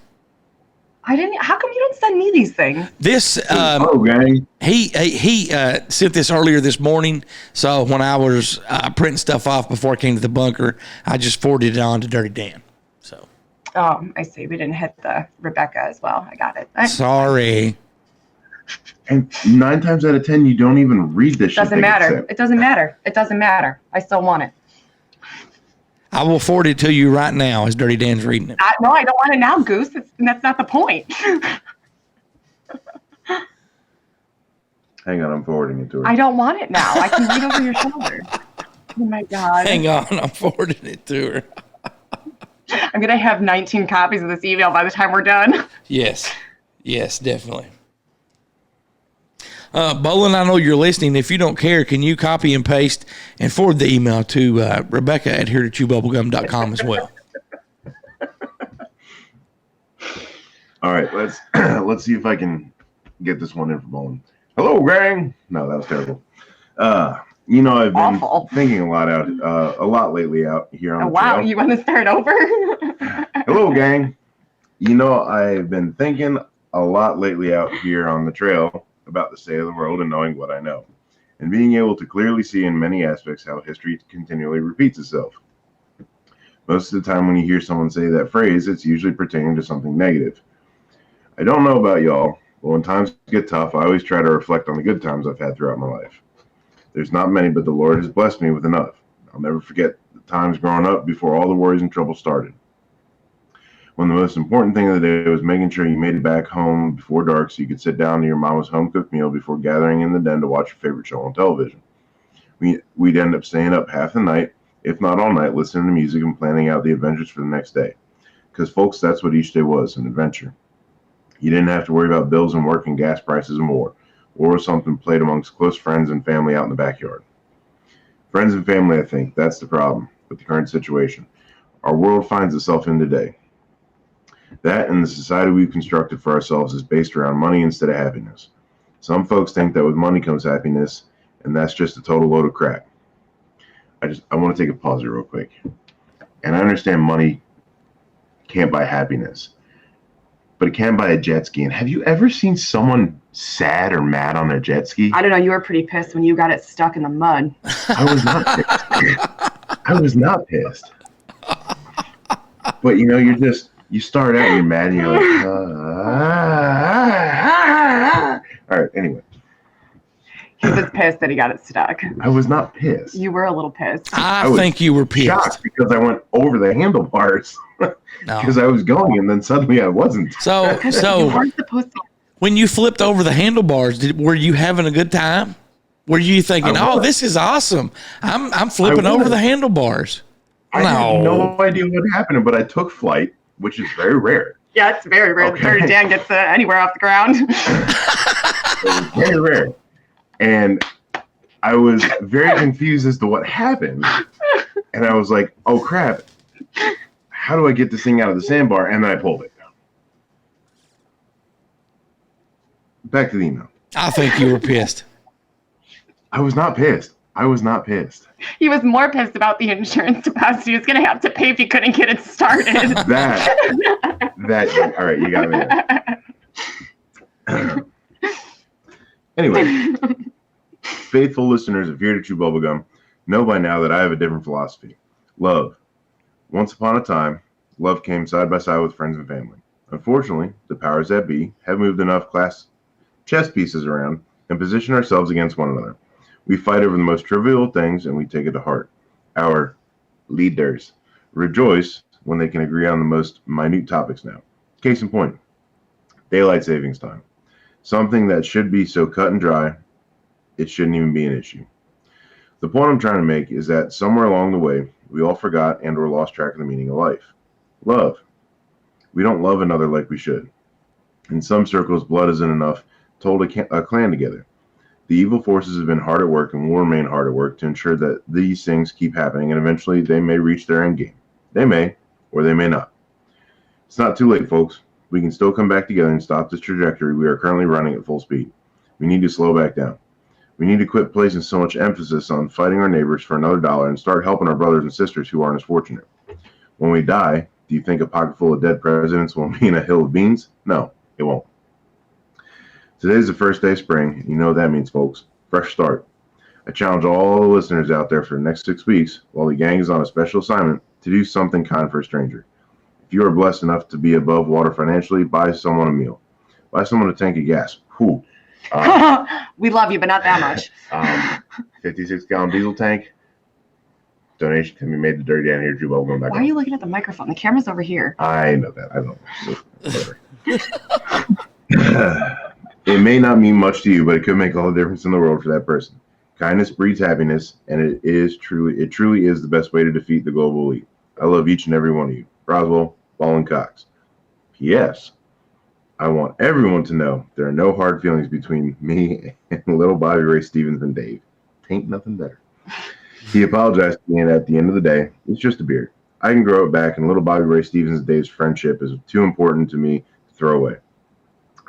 [SPEAKER 4] I didn't. How come you don't send me these things?
[SPEAKER 2] This
[SPEAKER 3] gang.
[SPEAKER 2] he sent this earlier this morning. So when I was printing stuff off before I came to the bunker, I just forwarded it on to Dirty Dan. So.
[SPEAKER 4] Oh, I see. We didn't hit the Rebecca as well. I got it.
[SPEAKER 2] Sorry.
[SPEAKER 3] And 9 times out of 10, you don't even read this shit.
[SPEAKER 4] Doesn't matter. It doesn't matter. It doesn't matter. I still want it.
[SPEAKER 2] I will forward it to you right now as Dirty Dan's reading it.
[SPEAKER 4] No, I don't want it now, Goose. That's not the point.
[SPEAKER 3] Hang on, I'm forwarding it to her.
[SPEAKER 4] I don't want it now. I can read over your shoulder. Oh my God.
[SPEAKER 2] Hang on, I'm forwarding it to her.
[SPEAKER 4] I'm going to have 19 copies of this email by the time we're done.
[SPEAKER 2] Yes, definitely. Bolin, I know you're listening. If you don't care, can you copy and paste and forward the email to Rebecca at here@chewbubblegum.com as well?
[SPEAKER 3] All right, let's see if I can get this one in for Bolin. Hello, gang. No, that was terrible. I've been thinking a lot lately out here on the trail.
[SPEAKER 4] You want to start over?
[SPEAKER 3] Hello, gang. I've been thinking a lot lately out here on the trail about the state of the world and knowing what I know, and being able to clearly see in many aspects how history continually repeats itself. Most of the time when you hear someone say that phrase, it's usually pertaining to something negative. I don't know about y'all, but when times get tough, I always try to reflect on the good times I've had throughout my life. There's not many, but the Lord has blessed me with enough. I'll never forget the times growing up before all the worries and trouble started. When the most important thing of the day was making sure you made it back home before dark so you could sit down to your mama's home-cooked meal before gathering in the den to watch your favorite show on television. We'd end up staying up half the night, if not all night, listening to music and planning out the adventures for the next day. Because, folks, that's what each day was, an adventure. You didn't have to worry about bills and work and gas prices and war. War was something played amongst close friends and family out in the backyard. Friends and family, I think, that's the problem with the current situation our world finds itself in today. That and the society we've constructed for ourselves is based around money instead of happiness. Some folks think that with money comes happiness, and that's just a total load of crap. I want to take a pause here real quick. And I understand money can't buy happiness, but it can buy a jet ski. And have you ever seen someone sad or mad on their jet ski?
[SPEAKER 4] I don't know. You were pretty pissed when you got it stuck in the mud.
[SPEAKER 3] I was not pissed. I was not pissed. But you start out and you're mad and you're like, all right, anyway.
[SPEAKER 4] He was pissed that he got it stuck.
[SPEAKER 3] I was not pissed.
[SPEAKER 4] You were a little pissed.
[SPEAKER 2] I think you were pissed.
[SPEAKER 3] Shocked because I went over the handlebars because I was going and then suddenly I wasn't.
[SPEAKER 2] So
[SPEAKER 4] you weren't supposed to.
[SPEAKER 2] When you flipped over the handlebars, were you having a good time? Were you thinking, "Oh, this is awesome. I'm flipping over the handlebars"?
[SPEAKER 3] I had no idea what happened, but I took flight, which is very rare.
[SPEAKER 4] Yeah, it's very rare. Okay. Dirty Dan gets anywhere off the ground.
[SPEAKER 3] It was very rare. And I was very confused as to what happened. And I was like, oh, crap. How do I get this thing out of the sandbar? And then I pulled it. Back to the email.
[SPEAKER 2] I think you were pissed.
[SPEAKER 3] I was not pissed.
[SPEAKER 4] He was more pissed about the insurance deposit he was going to have to pay if he couldn't get it started.
[SPEAKER 3] That, all right, you got me. Anyway, faithful listeners of Here to Chew Bubblegum know by now that I have a different philosophy. Love. Once upon a time, love came side by side with friends and family. Unfortunately, the powers that be have moved enough chess pieces around and positioned ourselves against one another. We fight over the most trivial things and we take it to heart. Our leaders rejoice when they can agree on the most minute topics now. Case in point, daylight savings time. Something that should be so cut and dry, it shouldn't even be an issue. The point I'm trying to make is that somewhere along the way, we all forgot and or lost track of the meaning of life. Love. We don't love another like we should. In some circles, blood isn't enough to hold a clan together. The evil forces have been hard at work and will remain hard at work to ensure that these things keep happening and eventually they may reach their end game. They may, or they may not. It's not too late, folks. We can still come back together and stop this trajectory we are currently running at full speed. We need to slow back down. We need to quit placing so much emphasis on fighting our neighbors for another dollar and start helping our brothers and sisters who aren't as fortunate. When we die, do you think a pocket full of dead presidents will mean a hill of beans? No, it won't. Today's the first day of spring. You know what that means, folks. Fresh start. I challenge all the listeners out there for the next 6 weeks, while the gang is on a special assignment, to do something kind for a stranger. If you are blessed enough to be above water financially, buy someone a meal. Buy someone a tank of gas. Whew.
[SPEAKER 4] We love you, but not that much.
[SPEAKER 3] 56-gallon diesel tank. Donation can be made to DirtyDan here at Bubblegum.
[SPEAKER 4] Why are you looking at the microphone? The camera's over here.
[SPEAKER 3] I know that. I don't know. Whatever. It may not mean much to you, but it could make all the difference in the world for that person. Kindness breeds happiness, and it truly is the best way to defeat the global elite. I love each and every one of you. Roswell, Ball, and Cox. P.S. I want everyone to know there are no hard feelings between me and little Bobby Ray Stevens and Dave. Ain't nothing better. He apologized to me, and at the end of the day, it's just a beard. I can grow it back, and little Bobby Ray Stevens and Dave's friendship is too important to me to throw away.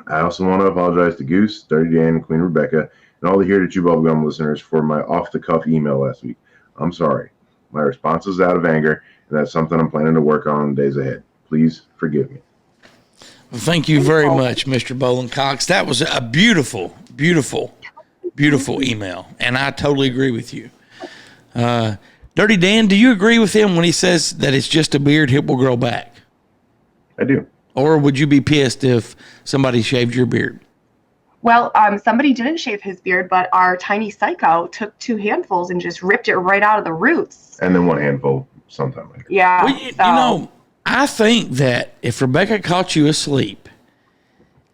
[SPEAKER 3] I also want to apologize to Goose, DirtyDan, and Queen Rebecca, and all the Here to Chew Bubblegum listeners for my off-the-cuff email last week. I'm sorry. My response was out of anger, and that's something I'm planning to work on in the days ahead. Please forgive me.
[SPEAKER 2] Well, thank you very much, Mr. Bolin Cox. That was a beautiful, beautiful, beautiful email, and I totally agree with you. Dirty Dan, do you agree with him when he says that it's just a beard, it will grow back?
[SPEAKER 3] I do.
[SPEAKER 2] Or would you be pissed if somebody shaved your beard?
[SPEAKER 4] Well, somebody didn't shave his beard, but our tiny psycho took 2 handfuls and just ripped it right out of the roots.
[SPEAKER 3] And then 1 handful sometime later.
[SPEAKER 4] Yeah.
[SPEAKER 2] Well, you know, I think that if Rebecca caught you asleep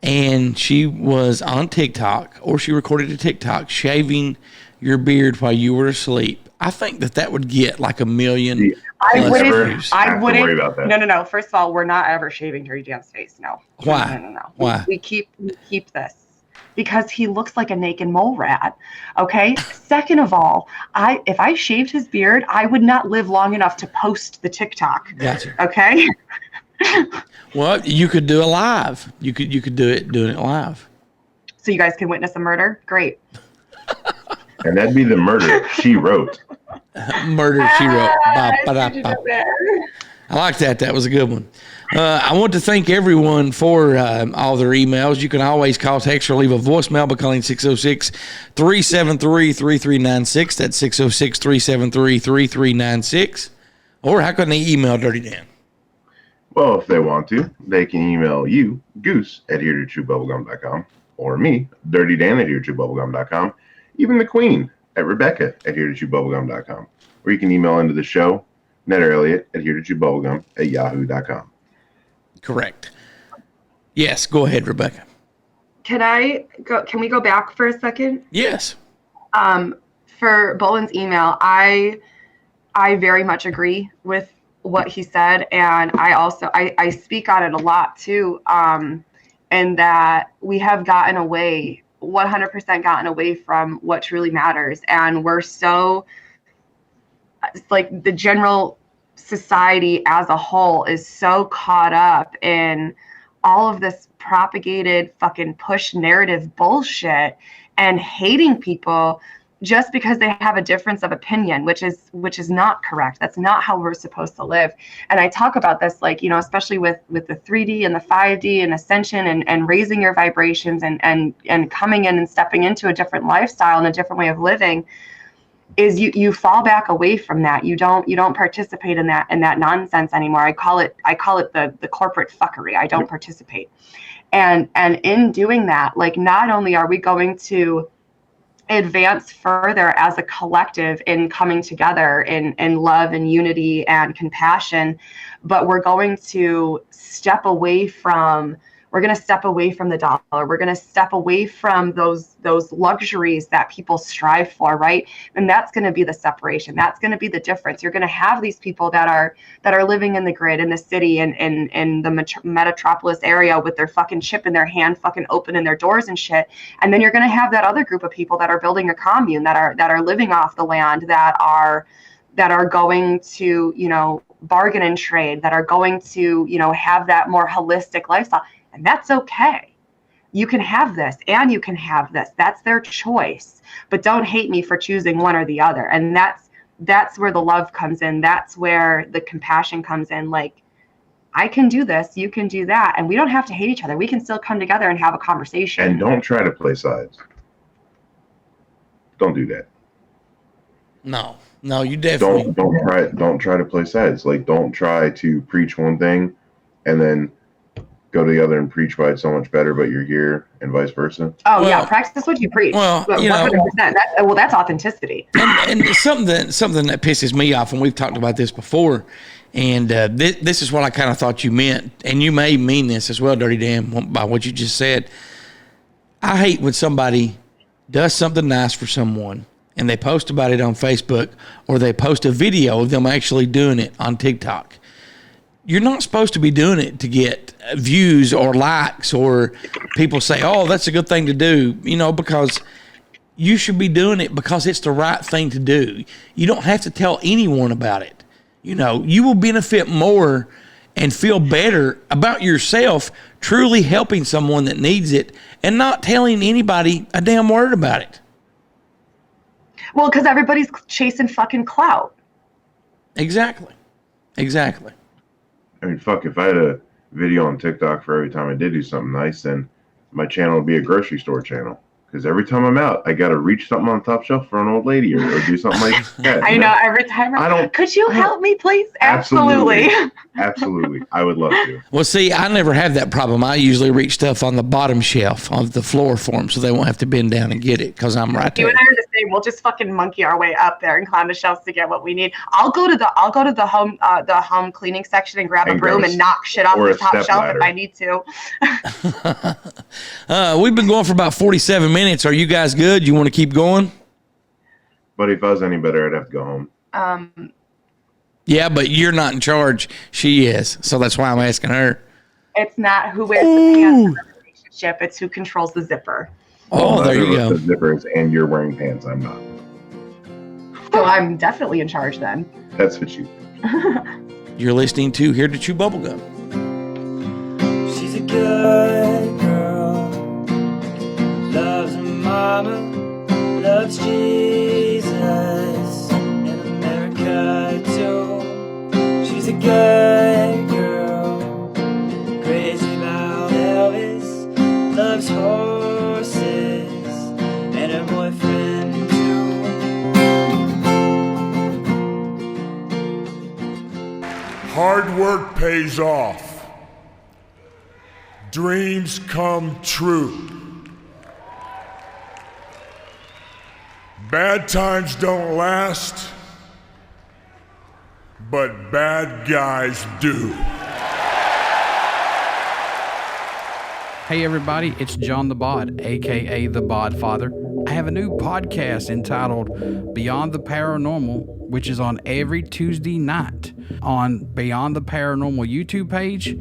[SPEAKER 2] and she was on TikTok or she recorded a TikTok shaving your beard while you were asleep, I think that would get like 1 million.
[SPEAKER 4] I wouldn't
[SPEAKER 3] worry about that.
[SPEAKER 4] No. First of all, we're not ever shaving Dirty Dan's face. No.
[SPEAKER 2] Why?
[SPEAKER 4] No.
[SPEAKER 2] Why?
[SPEAKER 4] We keep this because he looks like a naked mole rat. Okay. Second of all, if I shaved his beard, I would not live long enough to post the TikTok.
[SPEAKER 2] Gotcha.
[SPEAKER 4] Okay.
[SPEAKER 2] Well, you could do a live. You could doing it live.
[SPEAKER 4] So you guys can witness a murder. Great.
[SPEAKER 3] And that'd be the murder she wrote.
[SPEAKER 2] Murder, she wrote. I like that. That was a good one. I want to thank everyone for all their emails. You can always call, text, or leave a voicemail by calling 606-373-3396. That's 606-373-3396. Or how can they email Dirty Dan?
[SPEAKER 3] Well, if they want to, they can email you, Goose, at heretechewbubblegum.com, or me, DirtyDan, at heretechewbubblegum.com, even the Queen, at Rebecca, at heretechewbubblegum.com. Or you can email into the show, Elliott, at heretechewbubblegum, at yahoo.com.
[SPEAKER 2] Correct. Yes, go ahead, Rebecca.
[SPEAKER 4] Can we go back for a second?
[SPEAKER 2] Yes.
[SPEAKER 4] For Bolin's email, I very much agree with what he said, and I speak on it a lot too, and that we have 100% gotten away from what truly matters, and we're so, like, the general society as a whole is so caught up in all of this propagated fucking push narrative bullshit and hating people just because they have a difference of opinion, which is not correct. That's not how we're supposed to live. And I talk about this, like, you know, especially with the 3D and the 5D and ascension and raising your vibrations and coming in and stepping into a different lifestyle and a different way of living, is you fall back away from that. You don't participate in that nonsense anymore. I call it the corporate fuckery. I don't participate. And in doing that, like, not only are we going to advance further as a collective in coming together in love and unity and compassion, but we're going to step away from the dollar. We're going to step away from those luxuries that people strive for, right? And that's going to be the separation. That's going to be the difference. You're going to have these people that are living in the grid, in the city, and in the metropolis area with their fucking chip in their hand, fucking opening their doors and shit. And then you're going to have that other group of people that are building a commune, that are living off the land, that are going to, you know, bargain and trade, that are going to, you know, have that more holistic lifestyle. And that's okay. you can have this and you can have this. That's their choice. But don't hate me for choosing one or the other. And that's where the love comes in. That's where the compassion comes in. Like, I can do this, you can do that, and we don't have to hate each other. We can still come together and have a conversation.
[SPEAKER 3] And don't try to play sides. Don't do that.
[SPEAKER 2] No, you definitely
[SPEAKER 3] don't try to play sides. Like, don't try to preach one thing and then go to the other and preach why it's so much better, but you're here, and vice versa.
[SPEAKER 4] Oh, yeah, practice what you preach. Well, 100%. That's authenticity.
[SPEAKER 2] And something that pisses me off, and we've talked about this before, and this is what I kind of thought you meant, and you may mean this as well, DirtyDan, by what you just said. I hate when somebody does something nice for someone, and they post about it on Facebook, or they post a video of them actually doing it on TikTok. You're not supposed to be doing it to get views or likes, or people say, oh, that's a good thing to do, because you should be doing it because it's the right thing to do. You don't have to tell anyone about it. You will benefit more and feel better about yourself truly helping someone that needs it and not telling anybody a damn word about it.
[SPEAKER 4] Well, because everybody's chasing fucking clout.
[SPEAKER 2] Exactly.
[SPEAKER 3] I mean, fuck, if I had a video on TikTok for every time I did do something nice, then my channel would be a grocery store channel. Because every time I'm out, I got to reach something on the top shelf for an old lady or do something like that.
[SPEAKER 4] I know, every time. Could you help me, please? Absolutely.
[SPEAKER 3] Absolutely. I would love to.
[SPEAKER 2] Well, see, I never have that problem. I usually reach stuff on the bottom shelf of the floor for them so they won't have to bend down and get it because I'm right there.
[SPEAKER 4] You and I are the same. We'll just fucking monkey our way up there and climb the shelves to get what we need. I'll go to the home cleaning section and grab a broom and knock shit off the top shelf if I need to.
[SPEAKER 2] We've been going for about 47 minutes. Are you guys good? You want to keep going?
[SPEAKER 3] Buddy, if I was any better, I'd have to go home.
[SPEAKER 2] Yeah, but you're not in charge. She is. So that's why I'm asking her.
[SPEAKER 4] It's not who wears the pants in the relationship. It's who controls the zipper.
[SPEAKER 2] Oh, there you go.
[SPEAKER 3] The zippers, and you're wearing pants. I'm not.
[SPEAKER 4] So I'm definitely in charge then.
[SPEAKER 3] That's what you
[SPEAKER 2] You're listening to Here to Chew Bubblegum.
[SPEAKER 5] She's a good girl. Loves her mama, loves Jesus, and America too. She's a good girl, crazy about Elvis, loves horses, and her boyfriend too.
[SPEAKER 6] Hard work pays off. Dreams come true. Bad times don't last, but bad guys do.
[SPEAKER 7] Hey everybody, it's John the Bod, aka the Bodfather. I have a new podcast entitled Beyond the Paranormal, which is on every Tuesday night on Beyond the Paranormal YouTube page,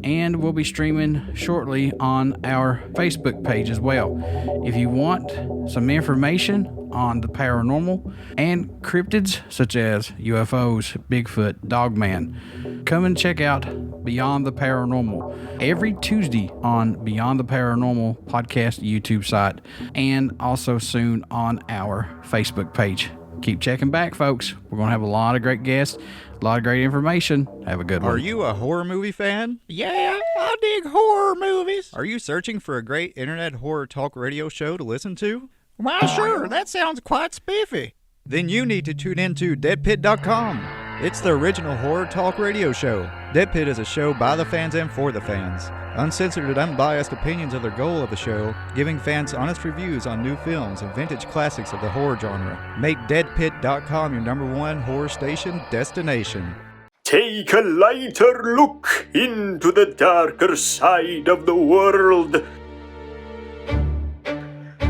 [SPEAKER 7] and we'll be streaming shortly on our Facebook page as well. If you want some information on the paranormal and cryptids such as UFOs, Bigfoot, Dogman, come and check out Beyond the Paranormal every Tuesday on Beyond the Paranormal podcast YouTube site, and also soon on our Facebook page. Keep checking back, folks. We're going to have a lot of great guests, a lot of great information. Have a good one.
[SPEAKER 8] Are you a horror movie fan? Yeah, I dig horror movies. Are you searching for a great internet horror talk radio show to listen to? Why, sure, that sounds quite spiffy. Then you need to tune into deadpit.com. It's the original horror talk radio show. Dead Pit is a show by the fans and for the fans. Uncensored and unbiased opinions are the goal of the show, giving fans honest reviews on new films and vintage classics of the horror genre. Make deadpit.com your #1 horror station destination.
[SPEAKER 9] Take a lighter look into the darker side of the world.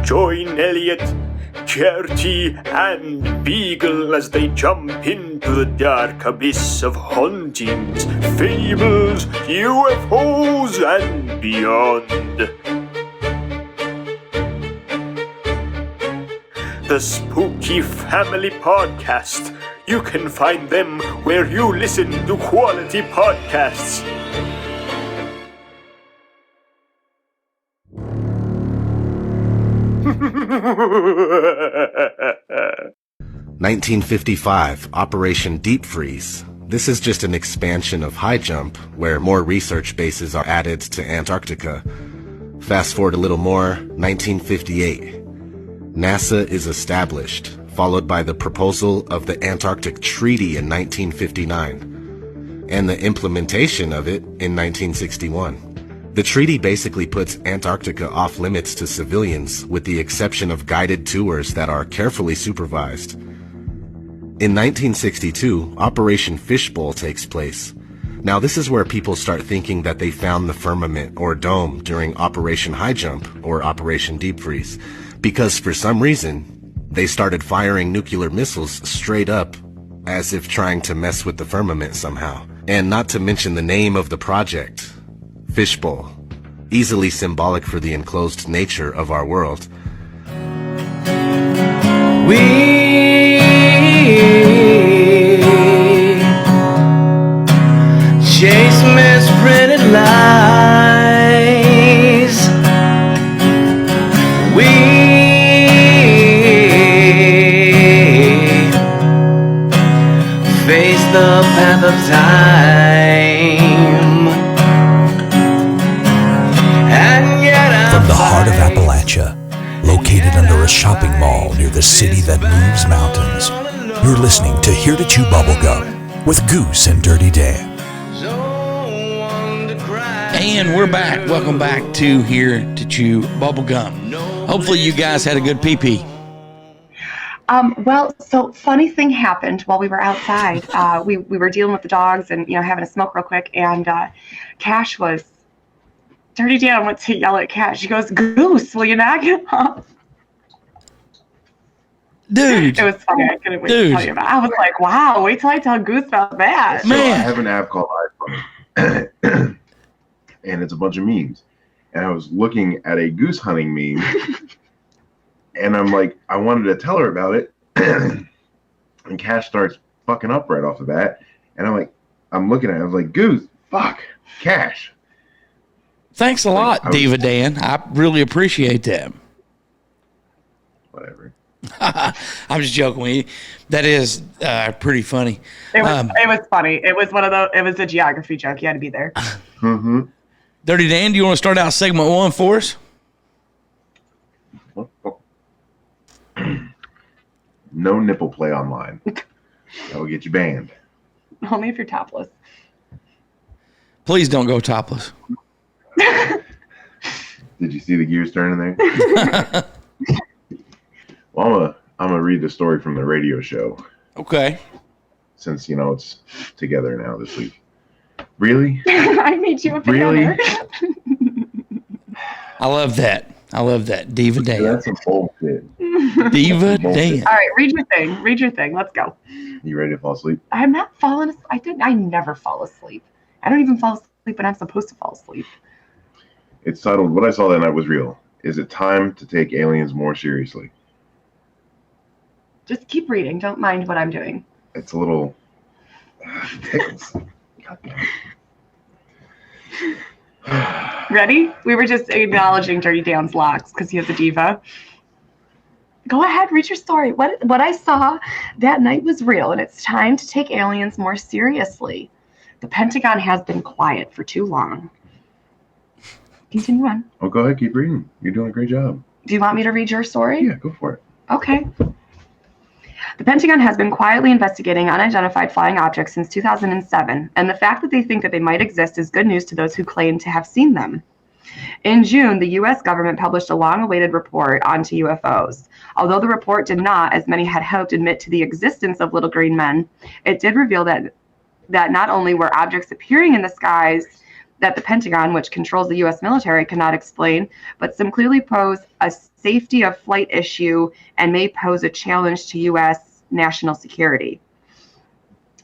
[SPEAKER 9] Join Elliot, Cherty, and Beagle as they jump into the dark abyss of hauntings, fables, UFOs, and beyond. The Spooky Family Podcast. You can find them where you listen to quality podcasts.
[SPEAKER 10] 1955, Operation Deep Freeze. This is just an expansion of High Jump, where more research bases are added to Antarctica. Fast forward a little more, 1958. NASA is established, followed by the proposal of the Antarctic Treaty in 1959, and the implementation of it in 1961. The treaty basically puts Antarctica off limits to civilians, with the exception of guided tours that are carefully supervised. In 1962, Operation Fishbowl takes place. Now this is where people start thinking that they found the firmament or dome during Operation High Jump or Operation Deep Freeze, because for some reason, they started firing nuclear missiles straight up as if trying to mess with the firmament somehow. And not to mention the name of the project, Fishbowl, easily symbolic for the enclosed nature of our world.
[SPEAKER 5] We chase misprinted lies. We face the path of time. And yet
[SPEAKER 1] From the heart of Appalachia, located under a shopping mall near the city that moves mountains, you're listening to Here to Chew Bubblegum with Goose and DirtyDan.
[SPEAKER 2] And we're back. Welcome back to Here to Chew Bubblegum. Hopefully you guys had a good pee-pee.
[SPEAKER 4] Well, so funny thing happened while we were outside. We were dealing with the dogs and, having a smoke real quick. And Cash was, DirtyDan went to yell at Cash. She goes, "Goose, will you knock it off?"
[SPEAKER 2] Dude.
[SPEAKER 4] It was funny. I couldn't wait to tell you about it. I was like, wow, wait till I tell Goose about that.
[SPEAKER 3] So I have an app called iPhone, and it's a bunch of memes. And I was looking at a goose hunting meme, and I'm like, I wanted to tell her about it, and Cash starts fucking up right off the bat, and I'm looking at it, I was like, Goose, fuck, Cash.
[SPEAKER 2] Thanks a lot, Diva Dan. I really appreciate that.
[SPEAKER 3] Whatever.
[SPEAKER 2] I'm just joking with you. That is pretty funny.
[SPEAKER 4] It was funny. It was it was a geography joke. You had to be there.
[SPEAKER 3] Mm-hmm.
[SPEAKER 2] DirtyDan, do you want to start out segment 1 for us?
[SPEAKER 3] No nipple play online. That will get you banned.
[SPEAKER 4] Only if you're topless.
[SPEAKER 2] Please don't go topless.
[SPEAKER 3] Did you see the gears turning there? Well, I'm gonna read the story from the radio show.
[SPEAKER 2] Okay.
[SPEAKER 3] Since it's together now this week. Really?
[SPEAKER 4] I made you a banner.
[SPEAKER 3] Really?
[SPEAKER 2] I love that. Diva Dan.
[SPEAKER 3] That's some bullshit.
[SPEAKER 2] Diva Dan.
[SPEAKER 4] All right, read your thing. Let's go.
[SPEAKER 3] You ready to fall asleep?
[SPEAKER 4] I'm not falling asleep. I never fall asleep. I don't even fall asleep when I'm supposed to fall asleep.
[SPEAKER 3] It's titled, "What I Saw That Night Was Real. Is it time to take aliens more seriously?"
[SPEAKER 4] Just keep reading. Don't mind what I'm doing.
[SPEAKER 3] It's a little tickles.
[SPEAKER 4] Ready? We were just acknowledging Dirty Dan's locks because he has a diva. Go ahead, read your story. What I saw that night was real, and it's time to take aliens more seriously. The Pentagon has been quiet for too long. Continue on.
[SPEAKER 3] Oh, go ahead, keep reading. You're doing a great job.
[SPEAKER 4] Do you want me to read your story?
[SPEAKER 3] Yeah, go for it.
[SPEAKER 4] Okay. The Pentagon has been quietly investigating unidentified flying objects since 2007, and the fact that they think that they might exist is good news to those who claim to have seen them. In June, the U.S. government published a long-awaited report onto UFOs. Although the report did not, as many had hoped, admit to the existence of little green men, it did reveal that not only were objects appearing in the skies that the Pentagon, which controls the U.S. military, cannot explain, but some clearly pose a safety of flight issue and may pose a challenge to U.S. national security.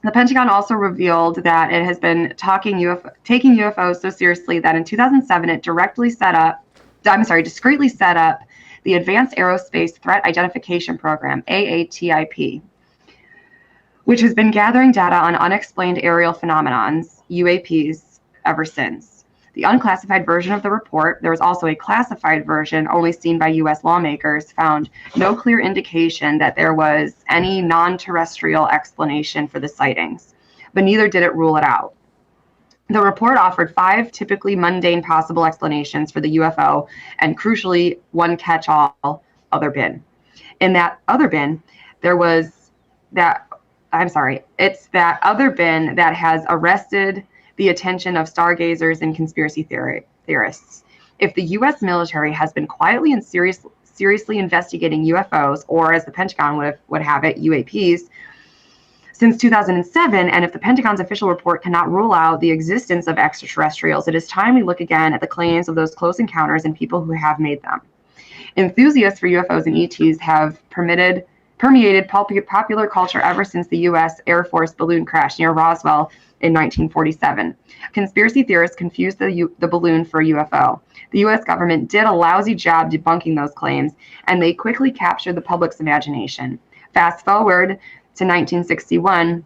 [SPEAKER 4] The Pentagon also revealed that it has been taking UFOs so seriously that in 2007 it discreetly set up the Advanced Aerospace Threat Identification Program, AATIP, which has been gathering data on unexplained aerial phenomenons, UAPs, ever since. The The unclassified version of the report, there was also a classified version only seen by U.S. lawmakers, found no clear indication that there was any non-terrestrial explanation for the sightings, but neither did it rule it out. The report offered 5 typically mundane possible explanations for the UFO and, crucially, one catch-all other bin. In that other bin, there was it's that other bin that has arrested the attention of stargazers and conspiracy theorists. If the U.S. military has been quietly and seriously investigating UFOs, or as the Pentagon would have it, UAPs, since 2007, and if the Pentagon's official report cannot rule out the existence of extraterrestrials, it is time we look again at the claims of those close encounters and people who have made them. Enthusiasts for UFOs and ETs have permeated popular culture ever since the U.S. Air Force balloon crash near Roswell in 1947. Conspiracy theorists confused the balloon for a UFO. The U.S. government did a lousy job debunking those claims, and they quickly captured the public's imagination. Fast forward to 1961,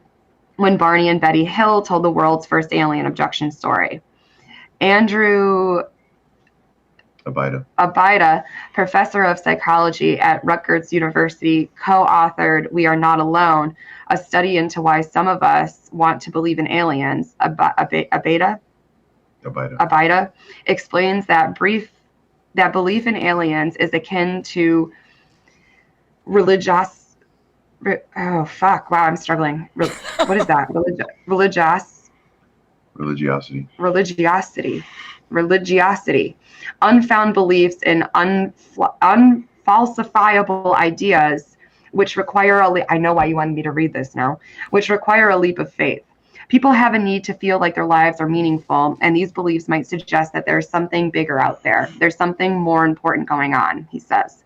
[SPEAKER 4] when Barney and Betty Hill told the world's first alien abduction story. Andrew Abida, professor of psychology at Rutgers University, co-authored We Are Not Alone, a study into why some of us want to believe in aliens. Abida explains that belief in aliens is akin to religious. Oh fuck! Wow, I'm struggling. What is that? Religiosity. Unfound beliefs in unfalsifiable ideas, which require I know why you wanted me to read this now, which require a leap of faith. People have a need to feel like their lives are meaningful, and these beliefs might suggest that there's something bigger out there. There's something more important going on, he says.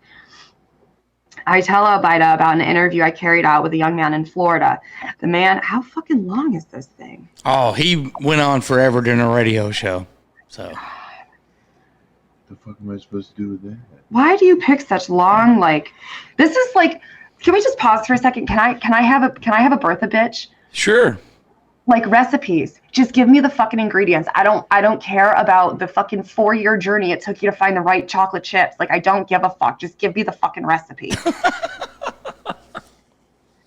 [SPEAKER 4] I tell Abida about an interview I carried out with a young man in Florida. The man, how fucking long is this thing?
[SPEAKER 2] Oh, he went on forever during a radio show. So
[SPEAKER 3] the fuck am I supposed to do with that?
[SPEAKER 4] Why do you pick such long, this is like, can we just pause for a second? Can I have a birth a bitch?
[SPEAKER 2] Sure.
[SPEAKER 4] Like recipes. Just give me the fucking ingredients. I don't care about the fucking 4-year journey it took you to find the right chocolate chips. Like, I don't give a fuck. Just give me the fucking recipe.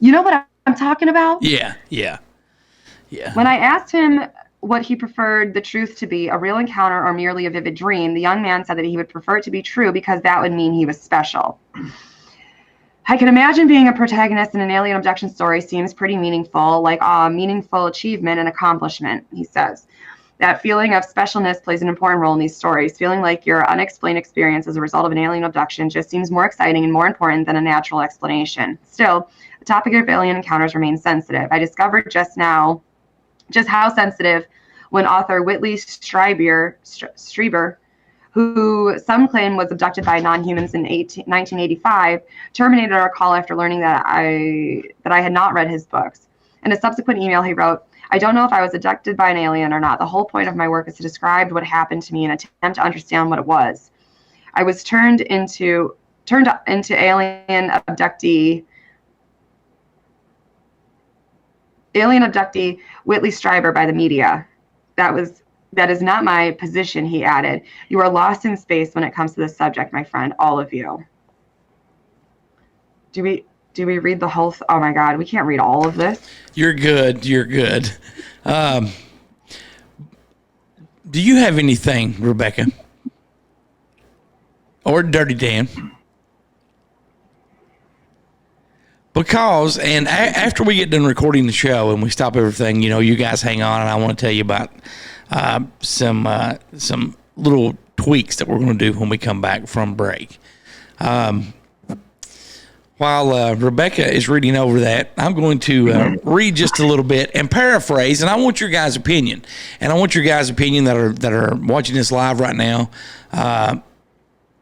[SPEAKER 4] You know what I'm talking about?
[SPEAKER 2] Yeah.
[SPEAKER 4] When I asked him what he preferred the truth to be, a real encounter or merely a vivid dream, the young man said that he would prefer it to be true because that would mean he was special. I can imagine being a protagonist in an alien abduction story seems pretty meaningful, like a meaningful achievement and accomplishment, he says. That feeling of specialness plays an important role in these stories. Feeling like your unexplained experience as a result of an alien abduction just seems more exciting and more important than a natural explanation. Still, the topic of alien encounters remains sensitive. I discovered just how sensitive when author Whitley Strieber, who some claim was abducted by non-humans in 1985, terminated our call after learning that I had not read his books. In a subsequent email, he wrote, I don't know if I was abducted by an alien or not. The whole point of my work is to describe what happened to me and attempt to understand what it was. I was turned into alien abductee Whitley Strieber by the media. That is not my position, he added. You are lost in space when it comes to this subject, my friend, all of you. Do we read the whole oh my God, we can't read all of this.
[SPEAKER 2] You're good. Do you have anything, Rebecca? Or Dirty Dan? Because, and after we get done recording the show and we stop everything, you guys hang on, and I want to tell you about some little tweaks that we're going to do when we come back from break. While Rebecca is reading over that, I'm going to read just a little bit and paraphrase, and I want your guys' opinion. And I want your guys' opinion that are watching this live right now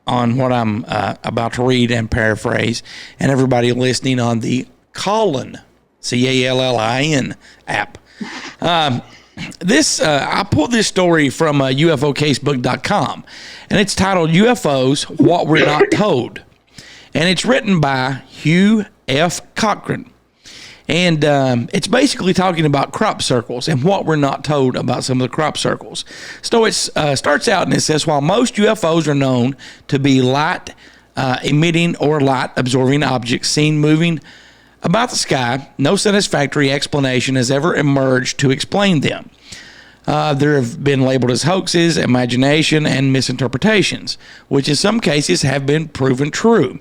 [SPEAKER 2] on what I'm about to read and paraphrase, and everybody listening on the Callin, Callin app. I pulled this story from UFOcasebook.com, and it's titled UFOs, What We're Not Told. And it's written by Hugh F. Cochran. And it's basically talking about crop circles and what we're not told about some of the crop circles. So it starts out and it says, while most UFOs are known to be light emitting or light absorbing objects seen moving about the sky, no satisfactory explanation has ever emerged to explain them. There have been labeled as hoaxes, imagination, and misinterpretations, which in some cases have been proven true.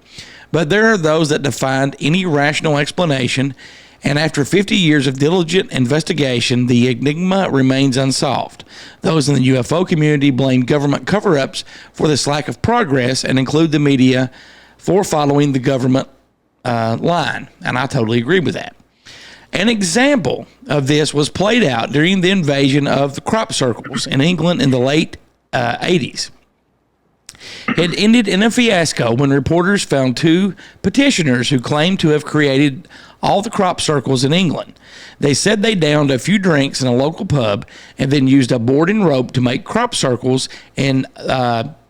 [SPEAKER 2] But there are those that defied any rational explanation, and after 50 years of diligent investigation, the enigma remains unsolved. Those in the UFO community blame government cover-ups for this lack of progress and include the media for following the government line, and I totally agree with that. An example of this was played out during the invasion of the crop circles in England in the late 80s. It ended in a fiasco when reporters found two petitioners who claimed to have created all the crop circles in England. They said they downed a few drinks in a local pub and then used a board and rope to make crop circles in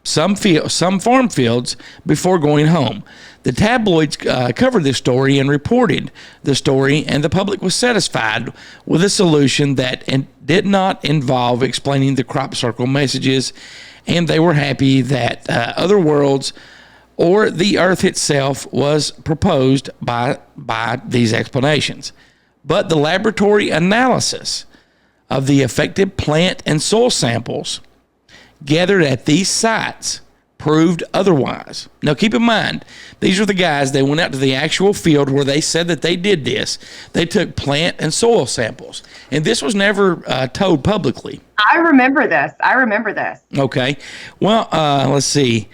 [SPEAKER 2] some farm fields before going home. The tabloids covered this story and reported the story, and the public was satisfied with a solution that did not involve explaining the crop circle messages, and they were happy that other worlds or the Earth itself was proposed by these explanations. But the laboratory analysis of the affected plant and soil samples gathered at these sites proved otherwise. Now keep in mind, these are the guys, they went out to the actual field where they said that they did this. They took plant and soil samples, and this was never told publicly.
[SPEAKER 4] I remember this.
[SPEAKER 2] Okay. Well, let's see.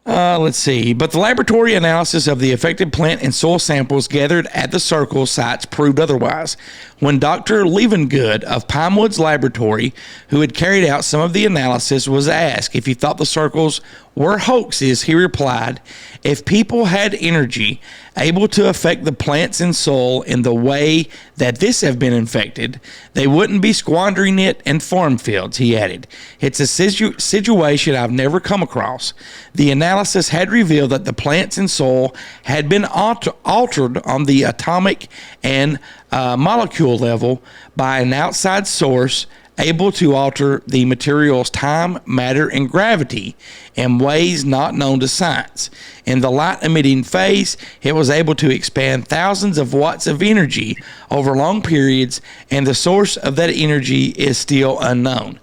[SPEAKER 2] But the laboratory analysis of the affected plant and soil samples gathered at the circle sites proved otherwise. When Dr. Levengood of Pinewood's laboratory, who had carried out some of the analysis, was asked if he thought the circles were hoaxes, he replied, if people had energy able to affect the plants and soil in the way that this have been infected, they wouldn't be squandering it in farm fields, he added. It's a situation I've never come across. The analysis had revealed that the plants and soil had been altered on the atomic and molecule level by an outside source able to alter the material's time, matter, and gravity in ways not known to science. In the light-emitting phase, it was able to expand thousands of watts of energy over long periods, and the source of that energy is still unknown.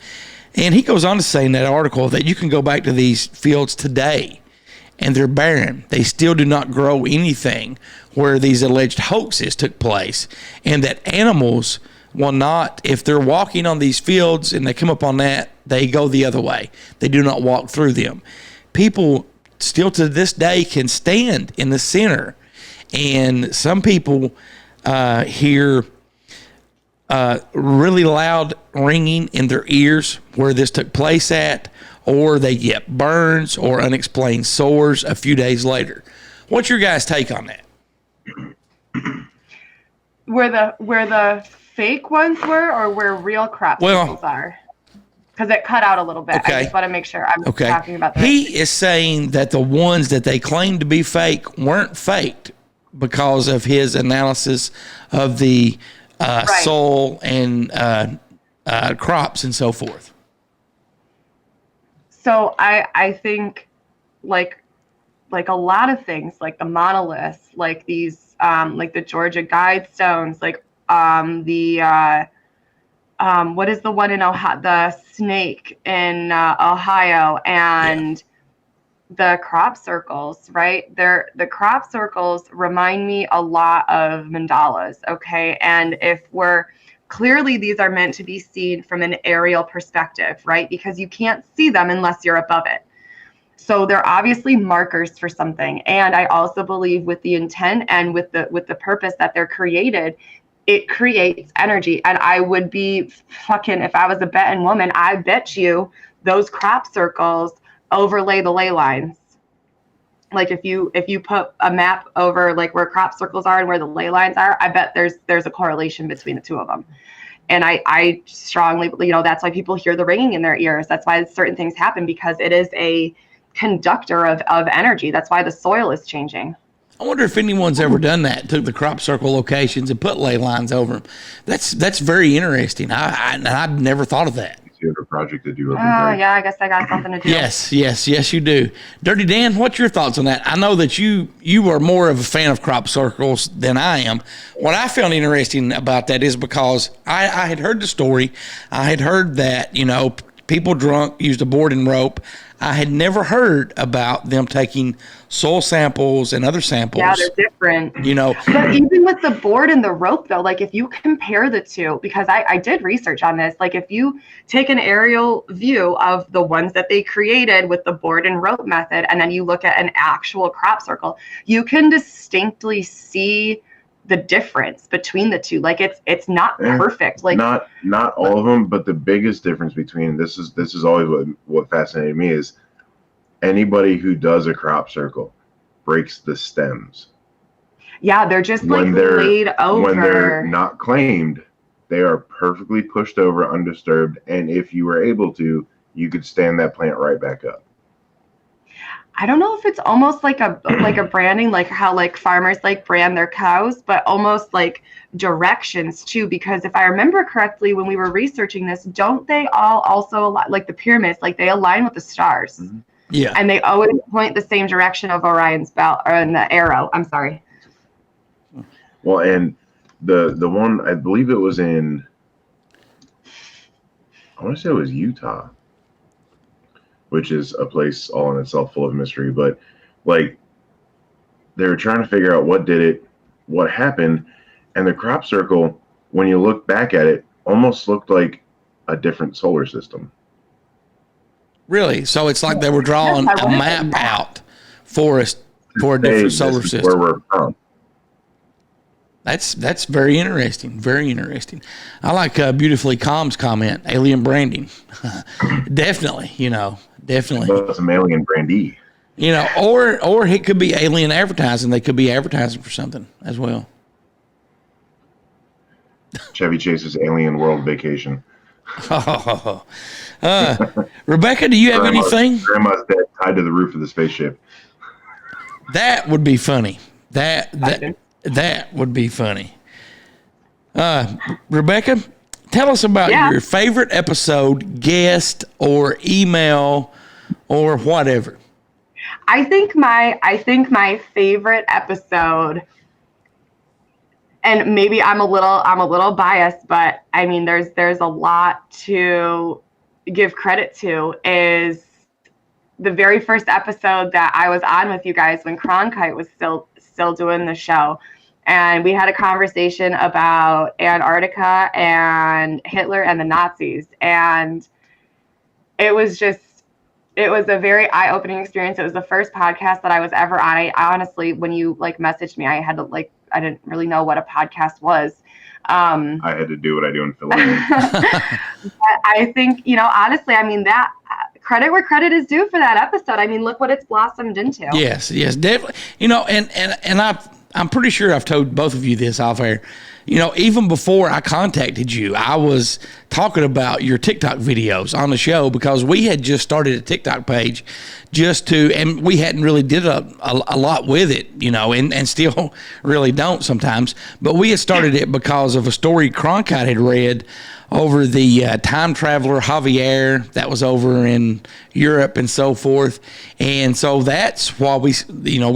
[SPEAKER 2] And he goes on to say in that article that you can go back to these fields today, and they're barren. They still do not grow anything where these alleged hoaxes took place, and that animals will not, if they're walking on these fields and they come up on that, they go the other way. They do not walk through them. People still to this day can stand in the center, and some people hear really loud ringing in their ears where this took place at, or they get burns or unexplained sores a few days later. What's your guys' take on that?
[SPEAKER 4] Where the fake ones were, or where real crop circles are? Because it cut out a little bit.
[SPEAKER 2] Okay.
[SPEAKER 4] I just want to make sure I'm talking about that.
[SPEAKER 2] He is saying that the ones that they claim to be fake weren't faked because of his analysis of the soil and crops and so forth.
[SPEAKER 4] So I think like a lot of things, like the monoliths, like these like the Georgia Guidestones, like what is the one in Ohio, the snake in Ohio, and the crop circles, right? The crop circles remind me a lot of mandalas, okay? And if clearly these are meant to be seen from an aerial perspective, right? Because you can't see them unless you're above it. So they're obviously markers for something. And I also believe with the intent and with the purpose that they're created, it creates energy. And I would be fucking, if I was a betting woman, I bet you those crop circles overlay the ley lines. Like if you put a map over like where crop circles are and where the ley lines are, I bet there's a correlation between the two of them. And I strongly, that's why people hear the ringing in their ears. That's why certain things happen, because it is a conductor of energy. That's why the soil is changing.
[SPEAKER 2] I wonder if anyone's ever done that. Took the crop circle locations and put ley lines over them. That's very interesting. I'd never thought of that.
[SPEAKER 3] You have a project to do.
[SPEAKER 4] Yeah, I guess I got something to do.
[SPEAKER 2] Yes, you do. Dirty Dan, what's your thoughts on that? I know that you are more of a fan of crop circles than I am. What I found interesting about that is because I had heard the story. I had heard that, people drunk used a board and rope. I had never heard about them taking soil samples and other samples.
[SPEAKER 4] Yeah, they're different.
[SPEAKER 2] But
[SPEAKER 4] even with the board and the rope, though, like if you compare the two, because I did research on this, like if you take an aerial view of the ones that they created with the board and rope method, and then you look at an actual crop circle, you can distinctly see the difference between the two. Like it's not perfect. Like
[SPEAKER 3] not all of them, but the biggest difference between this is always what fascinated me is anybody who does a crop circle breaks the stems.
[SPEAKER 4] Yeah, they're just laid over.
[SPEAKER 3] When they're not claimed, they are perfectly pushed over, undisturbed, and if you were able to, you could stand that plant right back up.
[SPEAKER 4] I don't know if it's almost like a branding, like how like farmers like brand their cows, but almost like directions too. Because if I remember correctly, when we were researching this, don't they all also like the pyramids, like they align with the stars?
[SPEAKER 3] Mm-hmm.
[SPEAKER 2] Yeah,
[SPEAKER 4] and they always point the same direction of Orion's belt or in the arrow. I'm sorry.
[SPEAKER 3] Well, and the one I believe it was in, I want to say it was Utah, which is a place all in itself full of mystery. But like they were trying to figure out what did it, what happened, and the crop circle, when you look back at it, almost looked like a different solar system.
[SPEAKER 2] Really? So it's like they were drawing a map out for a different solar system.
[SPEAKER 3] Where we're from.
[SPEAKER 2] That's very interesting. Very interesting. I like Beautifully Calm's comment, alien branding. Definitely, definitely.
[SPEAKER 3] Some alien brandee.
[SPEAKER 2] Or it could be alien advertising. They could be advertising for something as well.
[SPEAKER 3] Chevy Chase's Alien World Vacation.
[SPEAKER 2] Rebecca, do you have anything?
[SPEAKER 3] Grandma's dead, tied to the roof of the spaceship.
[SPEAKER 2] That would be funny. That would be funny. Rebecca, tell us about your favorite episode, guest, or email, or whatever.
[SPEAKER 4] I think my favorite episode, and maybe I'm a little biased, but I mean there's a lot to give credit to, is the very first episode that I was on with you guys when Cronkite was still doing the show. And we had a conversation about Antarctica and Hitler and the Nazis. And it was a very eye-opening experience. It was the first podcast that I was ever on. I honestly, when you messaged me, I didn't really know what a podcast was.
[SPEAKER 3] I had to do what I do and fill it in.
[SPEAKER 4] But I think, honestly, I mean, that credit where credit is due for that episode. I mean, look what it's blossomed into.
[SPEAKER 2] Yes, definitely. And I'm pretty sure I've told both of you this off air. Even before I contacted you, I was talking about your TikTok videos on the show because we had just started a TikTok page and we hadn't really did a lot with it, and still really don't sometimes. But we had started it because of a story Cronkite had read over the time traveler Javier that was over in Europe and so forth. And so that's why we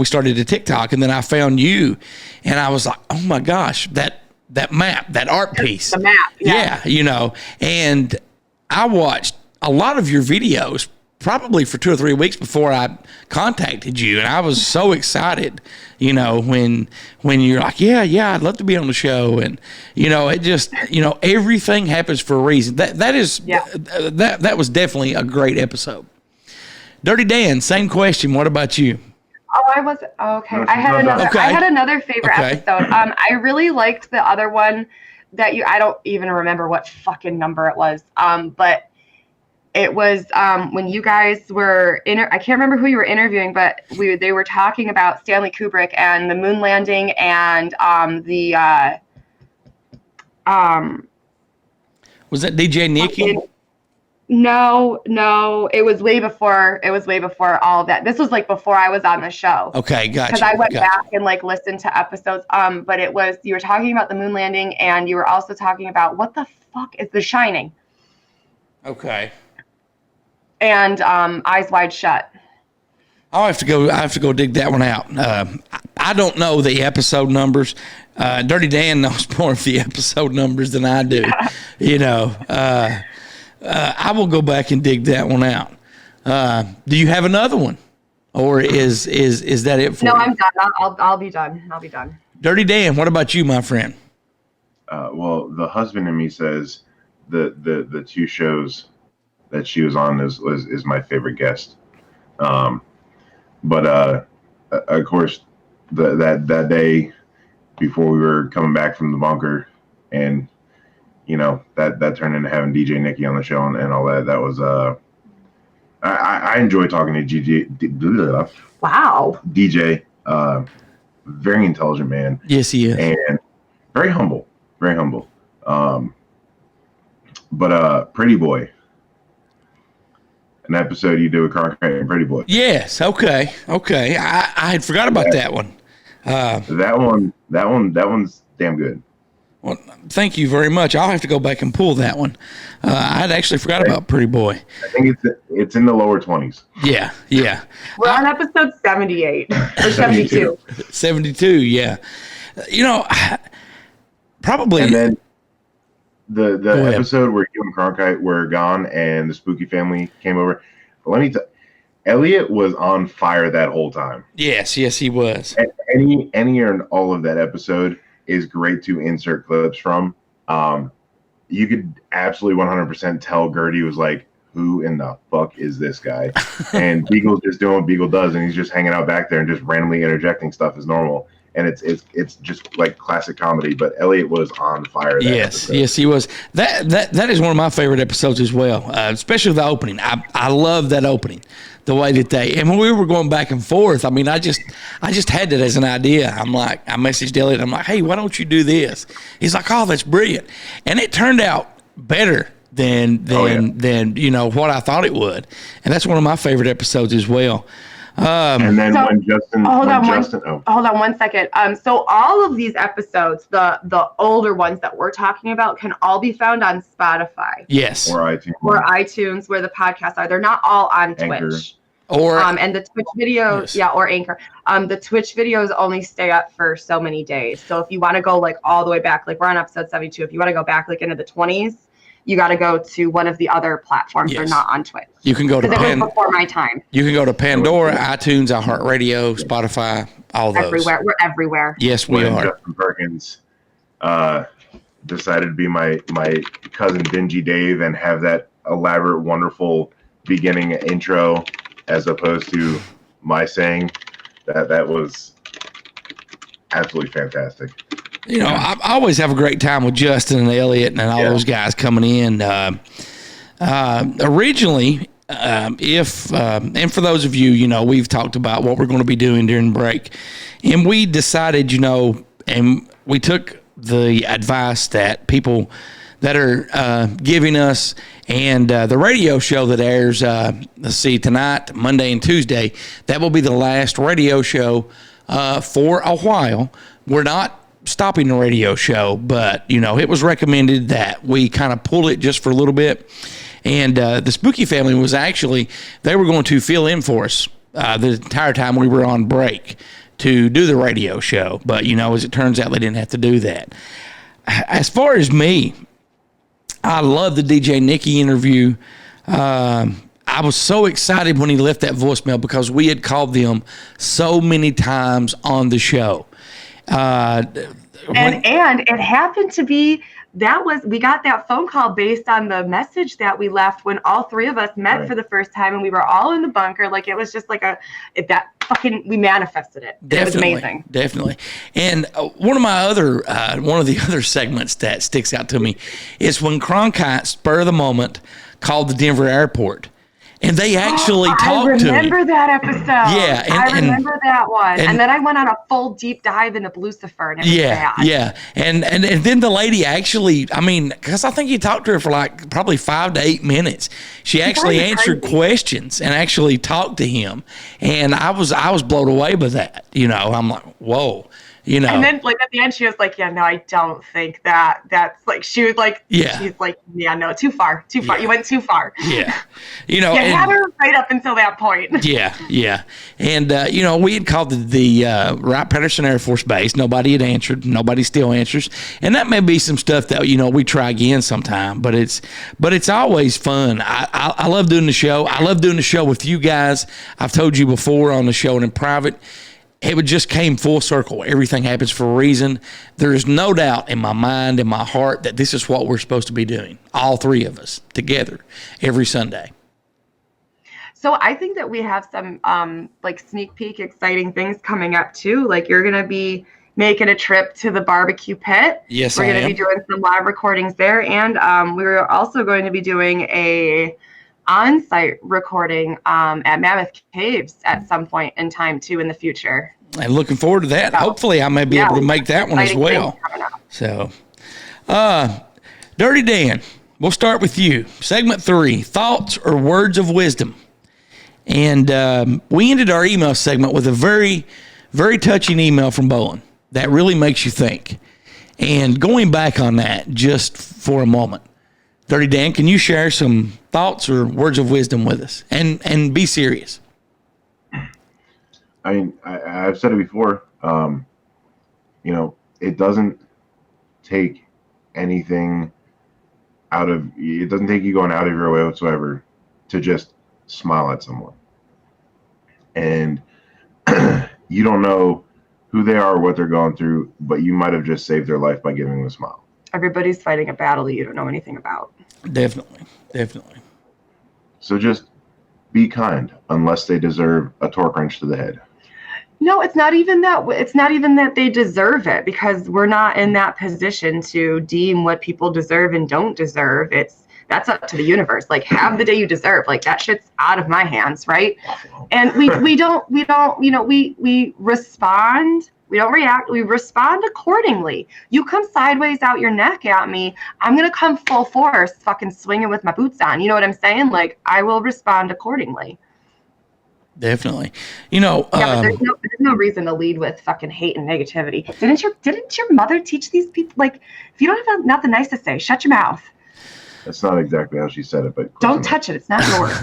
[SPEAKER 2] started a TikTok. And then I found you and I was like, oh my gosh, that map, that art piece.
[SPEAKER 4] The map.
[SPEAKER 2] Yeah, and I watched a lot of your videos probably for 2 or 3 weeks before I contacted you. And I was so excited, when you're like, yeah, I'd love to be on the show. And, it just, everything happens for a reason. That was definitely a great episode. Dirty Dan, same question. What about you?
[SPEAKER 4] Oh, I was okay. I had another favorite episode. I really liked the other one that I don't even remember what fucking number it was. But it was when you guys were I can't remember who you were interviewing, but they were talking about Stanley Kubrick and the moon landing and
[SPEAKER 2] was that DJ Nikki?
[SPEAKER 4] No, it was way before. It was way before all of that. This was like before I was on the show.
[SPEAKER 2] Okay, gotcha.
[SPEAKER 4] Because I went back and like listened to episodes. But it was, you were talking about the moon landing, and you were also talking about what the fuck is The Shining.
[SPEAKER 2] Okay.
[SPEAKER 4] And Eyes Wide Shut.
[SPEAKER 2] I have to go dig that one out. I don't know the episode numbers. Dirty Dan knows more of the episode numbers than I do. You know, I will go back and dig that one out. Do you have another one, or is that it for you?
[SPEAKER 4] No, I'm done. I'll be done. I'll be done.
[SPEAKER 2] Dirty Dan, what about you, my friend?
[SPEAKER 3] Well, the husband in me says the two shows that she was on is my favorite guest. But of course, that day before we were coming back from the bunker, and you know that turned into having DJ Nikki on the show and all that. That was I enjoy talking to
[SPEAKER 4] Wow.
[SPEAKER 3] DJ. Very intelligent man.
[SPEAKER 2] Yes, he is,
[SPEAKER 3] and very humble. Very humble. But Pretty Boy. An episode you do with Cronkite and Pretty Boy.
[SPEAKER 2] Yes. Okay. I had forgot about that one.
[SPEAKER 3] That one's damn good.
[SPEAKER 2] Well, thank you very much. I'll have to go back and pull that one. I had actually forgot about Pretty Boy.
[SPEAKER 3] I think it's in the lower 20s.
[SPEAKER 2] Yeah.
[SPEAKER 4] We're on episode 78 or 72.
[SPEAKER 2] 72. Yeah. You know, probably.
[SPEAKER 3] And then the episode where you and Cronkite were gone and the Spooky family came over. Let me tell you, Elliot was on fire that whole time.
[SPEAKER 2] Yes, he was.
[SPEAKER 3] Any and all of that episode is great to insert clips from. You could absolutely 100% tell Gertie was like, who in the fuck is this guy? And Beagle's just doing what Beagle does, and he's just hanging out back there and just randomly interjecting stuff as normal. And it's just like classic comedy. But Elliot was on fire.
[SPEAKER 2] Yes, he was. That is one of my favorite episodes as well, especially the opening. I love that opening, the way that and when we were going back and forth, I mean, I just had that as an idea. I messaged Elliot. I'm like, hey, why don't you do this? He's like, oh, that's brilliant, and it turned out better than you know what I thought it would, and that's one of my favorite episodes as well.
[SPEAKER 3] And then when Justin,
[SPEAKER 4] hold on one second. So all of these episodes, the older ones that we're talking about, can all be found on Spotify.
[SPEAKER 2] Yes.
[SPEAKER 3] Or
[SPEAKER 4] iTunes, where the podcasts are. They're not all on
[SPEAKER 3] Anchor.
[SPEAKER 4] Twitch.
[SPEAKER 2] Or
[SPEAKER 4] and the Twitch videos,
[SPEAKER 2] yes.
[SPEAKER 4] or Anchor. The Twitch videos only stay up for so many days. So if you want to go like all the way back, like we're on episode 72, if you want to go back like into the 20s, you got to go to one of the other platforms.
[SPEAKER 2] Yes.
[SPEAKER 4] They're not on Twitch.
[SPEAKER 2] You can go to
[SPEAKER 4] it was before my time.
[SPEAKER 2] You can go to Pandora, iTunes, iHeartRadio, Spotify, all those.
[SPEAKER 4] Everywhere. We're everywhere.
[SPEAKER 2] Yes, we are.
[SPEAKER 3] Justin Perkins decided to be my cousin Dingy Dave and have that elaborate, wonderful beginning intro, as opposed to my saying that was absolutely fantastic.
[SPEAKER 2] You know, I always have a great time with Justin and Elliot and all those guys coming in. Originally, and for those of you, you know, we've talked about what we're going to be doing during break, and we decided, you know, and we took the advice that people that are giving us, and the radio show that airs, let's see, tonight, Monday and Tuesday, that will be the last radio show for a while. We're not stopping the radio show, but you know, it was recommended that we kind of pull it just for a little bit. And the Spooky family was actually, they were going to fill in for us the entire time we were on break to do the radio show. But you know, as it turns out, they didn't have to do that. As far as me, I love the DJ Nikki interview. I was so excited when he left that voicemail because we had called them so many times on the show. And
[SPEAKER 4] it happened to be, we got that phone call based on the message that we left when all three of us met for the first time, and we were all in the bunker. Like, it was just like we manifested it. Definitely, it was amazing.
[SPEAKER 2] Definitely. And one of the other segments that sticks out to me is when Cronkite, spur of the moment, called the Denver airport. And they actually talked to him.
[SPEAKER 4] I remember that episode.
[SPEAKER 2] Yeah.
[SPEAKER 4] I remember that one. And then I went on a full deep dive into Lucifer and it was bad.
[SPEAKER 2] Yeah. And then the lady actually, I mean, because I think he talked to her for like probably 5 to 8 minutes. She actually answered questions and actually talked to him. And I was blown away by that. You know, I'm like, whoa. You know,
[SPEAKER 4] and then like at the end, she was like, "Yeah, no, I don't think that's like." She was like, she's like, "Yeah, no, too far.
[SPEAKER 2] Yeah.
[SPEAKER 4] You went too far."
[SPEAKER 2] Yeah, you know,
[SPEAKER 4] you had her right up until that point.
[SPEAKER 2] Yeah, and you know, we had called the Wright-Patterson Air Force Base. Nobody had answered. Nobody still answers, and that may be some stuff that we try again sometime. But it's always fun. I love doing the show. I love doing the show with you guys. I've told you before on the show and in private. It just came full circle. Everything happens for a reason. There is no doubt in my mind and my heart that this is what we're supposed to be doing, all three of us together every Sunday.
[SPEAKER 4] So I think that we have some like sneak peek exciting things coming up too. Like you're going to be making a trip to the barbecue pit.
[SPEAKER 2] Yes,
[SPEAKER 4] we're going to be doing some live recordings there. And we're also going to be doing a on-site recording at Mammoth Caves at some point in time too in the future.
[SPEAKER 2] And looking forward to that. So, hopefully I may be able to make that one as well. So, Dirty Dan, we'll start with you. Segment 3, thoughts or words of wisdom. And we ended our email segment with a very, very touching email from Bowen that really makes you think. And going back on that just for a moment, Dirty Dan, can you share some thoughts or words of wisdom with us? And be serious.
[SPEAKER 3] I mean, I've said it before. It doesn't take anything it doesn't take you going out of your way whatsoever to just smile at someone. And you don't know who they are or what they're going through, but you might have just saved their life by giving them a smile.
[SPEAKER 4] Everybody's fighting a battle that you don't know anything about.
[SPEAKER 2] Definitely.
[SPEAKER 3] So just be kind, unless they deserve a torque wrench to the head.
[SPEAKER 4] No, it's not even that. It's not even that they deserve it, because we're not in that position to deem what people deserve and don't deserve. That's up to the universe. Like, have the day you deserve. Like, that shit's out of my hands, right? And we respond. We don't react. We respond accordingly. You come sideways out your neck at me, I'm going to come full force, fucking swinging with my boots on. You know what I'm saying? Like, I will respond accordingly.
[SPEAKER 2] Definitely.
[SPEAKER 4] But there's no reason to lead with fucking hate and negativity. Didn't your mother teach these people, like, if you don't have nothing nice to say, shut your mouth?
[SPEAKER 3] That's not exactly how she said it, but
[SPEAKER 4] don't touch it. It's not yours.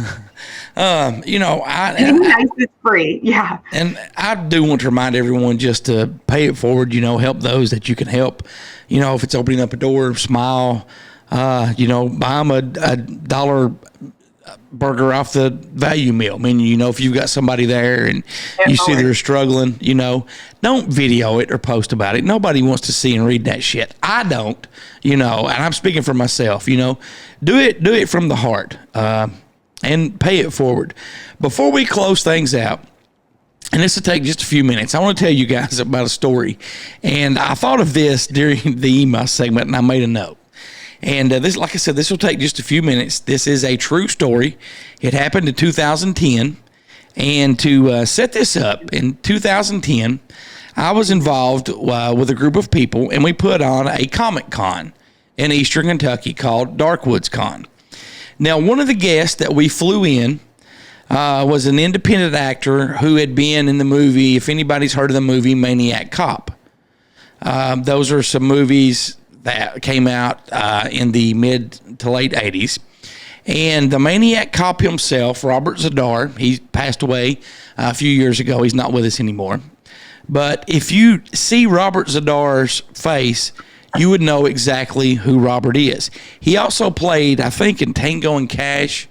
[SPEAKER 2] Nice
[SPEAKER 4] is free. Yeah.
[SPEAKER 2] And I do want to remind everyone just to pay it forward, help those that you can help. If it's opening up a door, smile, buy them a $1 burger off the value meal. I mean, if you've got somebody there and you see they're struggling, don't video it or post about it. Nobody wants to see and read that shit. I don't, and I'm speaking for myself, do it from the heart, and pay it forward. Before we close things out, and this will take just a few minutes, I want to tell you guys about a story. And I thought of this during the email segment, and I made a note. And this, like I said, this will take just a few minutes. This is a true story. It happened in 2010. And to set this up, in 2010, I was involved with a group of people, and we put on a comic con in Eastern Kentucky called Darkwoods Con. Now, one of the guests that we flew in was an independent actor who had been in the movie, if anybody's heard of the movie, Maniac Cop. Those are some movies that came out in the mid to late 80s. And the Maniac Cop himself, Robert Zadar, he passed away a few years ago. He's not with us anymore. But if you see Robert Zadar's face, you would know exactly who Robert is. He also played, I think, in Tango and Cash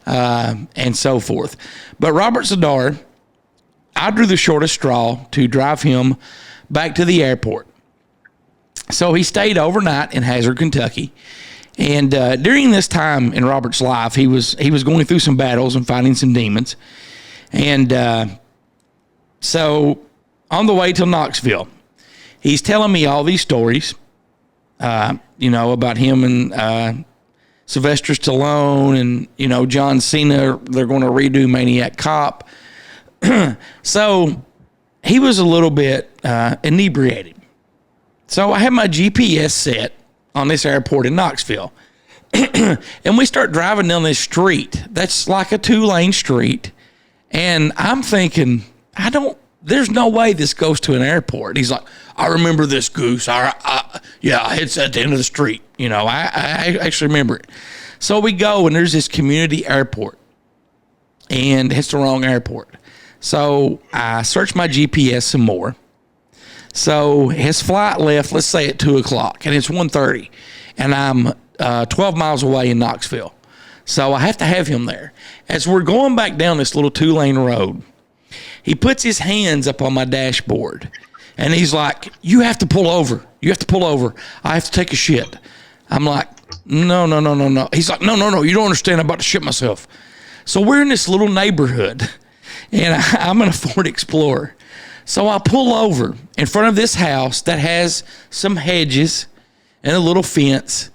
[SPEAKER 2] and so forth. But Robert Zadar, I drew the shortest straw to drive him back to the airport. So he stayed overnight in Hazard, Kentucky. And during this time in Robert's life, he was going through some battles and fighting some demons. And so on the way to Knoxville, he's telling me all these stories, about him and Sylvester Stallone and, you know, John Cena. They're going to redo Maniac Cop. So he was a little bit inebriated. So I had my GPS set on this airport in Knoxville. And we start driving down this street. That's like a 2-lane street. And I'm thinking, there's no way this goes to an airport. He's like, I remember this, Goose. Yeah, it's at the end of the street. You know, I actually remember it. So we go, and there's this community airport. And it's the wrong airport. So I searched my GPS some more. So his flight left, let's say at 2 o'clock, and it's 1:30, and I'm 12 miles away in Knoxville. So I have to have him there. As we're going back down this little 2-lane road, he puts his hands up on my dashboard, and he's like, you have to pull over. You have to pull over. I have to take a shit. I'm like, no. He's like, no, you don't understand. I'm about to shit myself. So we're in this little neighborhood, and I'm in a Ford Explorer. So I pull over in front of this house that has some hedges and a little fence.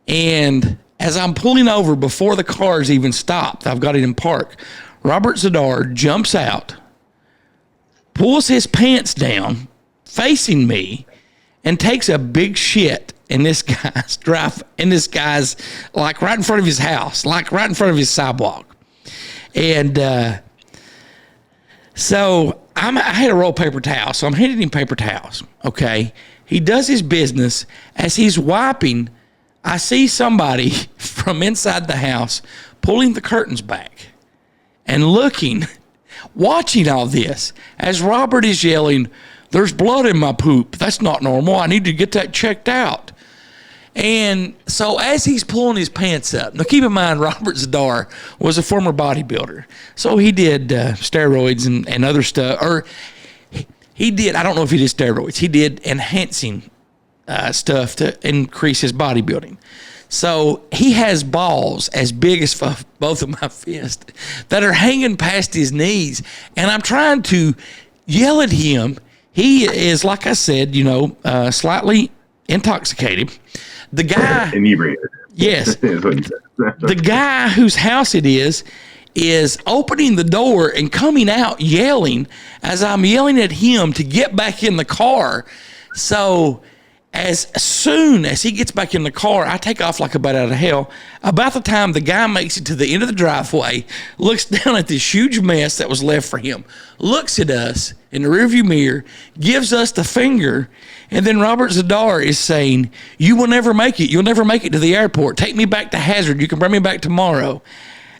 [SPEAKER 2] And as I'm pulling over, before the car's even stopped, I've got it in park, Robert Zadar jumps out, pulls his pants down, facing me, and takes a big shit in this guy's like right in front of his house, like right in front of his sidewalk. And so I had a roll of paper towel, so I'm handing him paper towels, okay? He does his business. As he's wiping, I see somebody from inside the house pulling the curtains back and looking, watching all this, as Robert is yelling, there's blood in my poop. That's not normal. I need to get that checked out. And so as he's pulling his pants up, now keep in mind, Robert Zadar was a former bodybuilder. So he did steroids and other stuff. Or he did, I don't know if he did steroids. He did enhancing stuff to increase his bodybuilding. So he has balls as big as both of my fists that are hanging past his knees. And I'm trying to yell at him. He is, like I said, slightly intoxicated. The guy,
[SPEAKER 3] inebriated.
[SPEAKER 2] Yes. The guy whose house it is opening the door and coming out yelling as I'm yelling at him to get back in the car. So as soon as he gets back in the car, I take off like a bat out of hell. About the time the guy makes it to the end of the driveway, looks down at this huge mess that was left for him, looks at us in the rearview mirror, gives us the finger, and then Robert Zadar is saying, you will never make it. You'll never make it to the airport. Take me back to Hazard. You can bring me back tomorrow.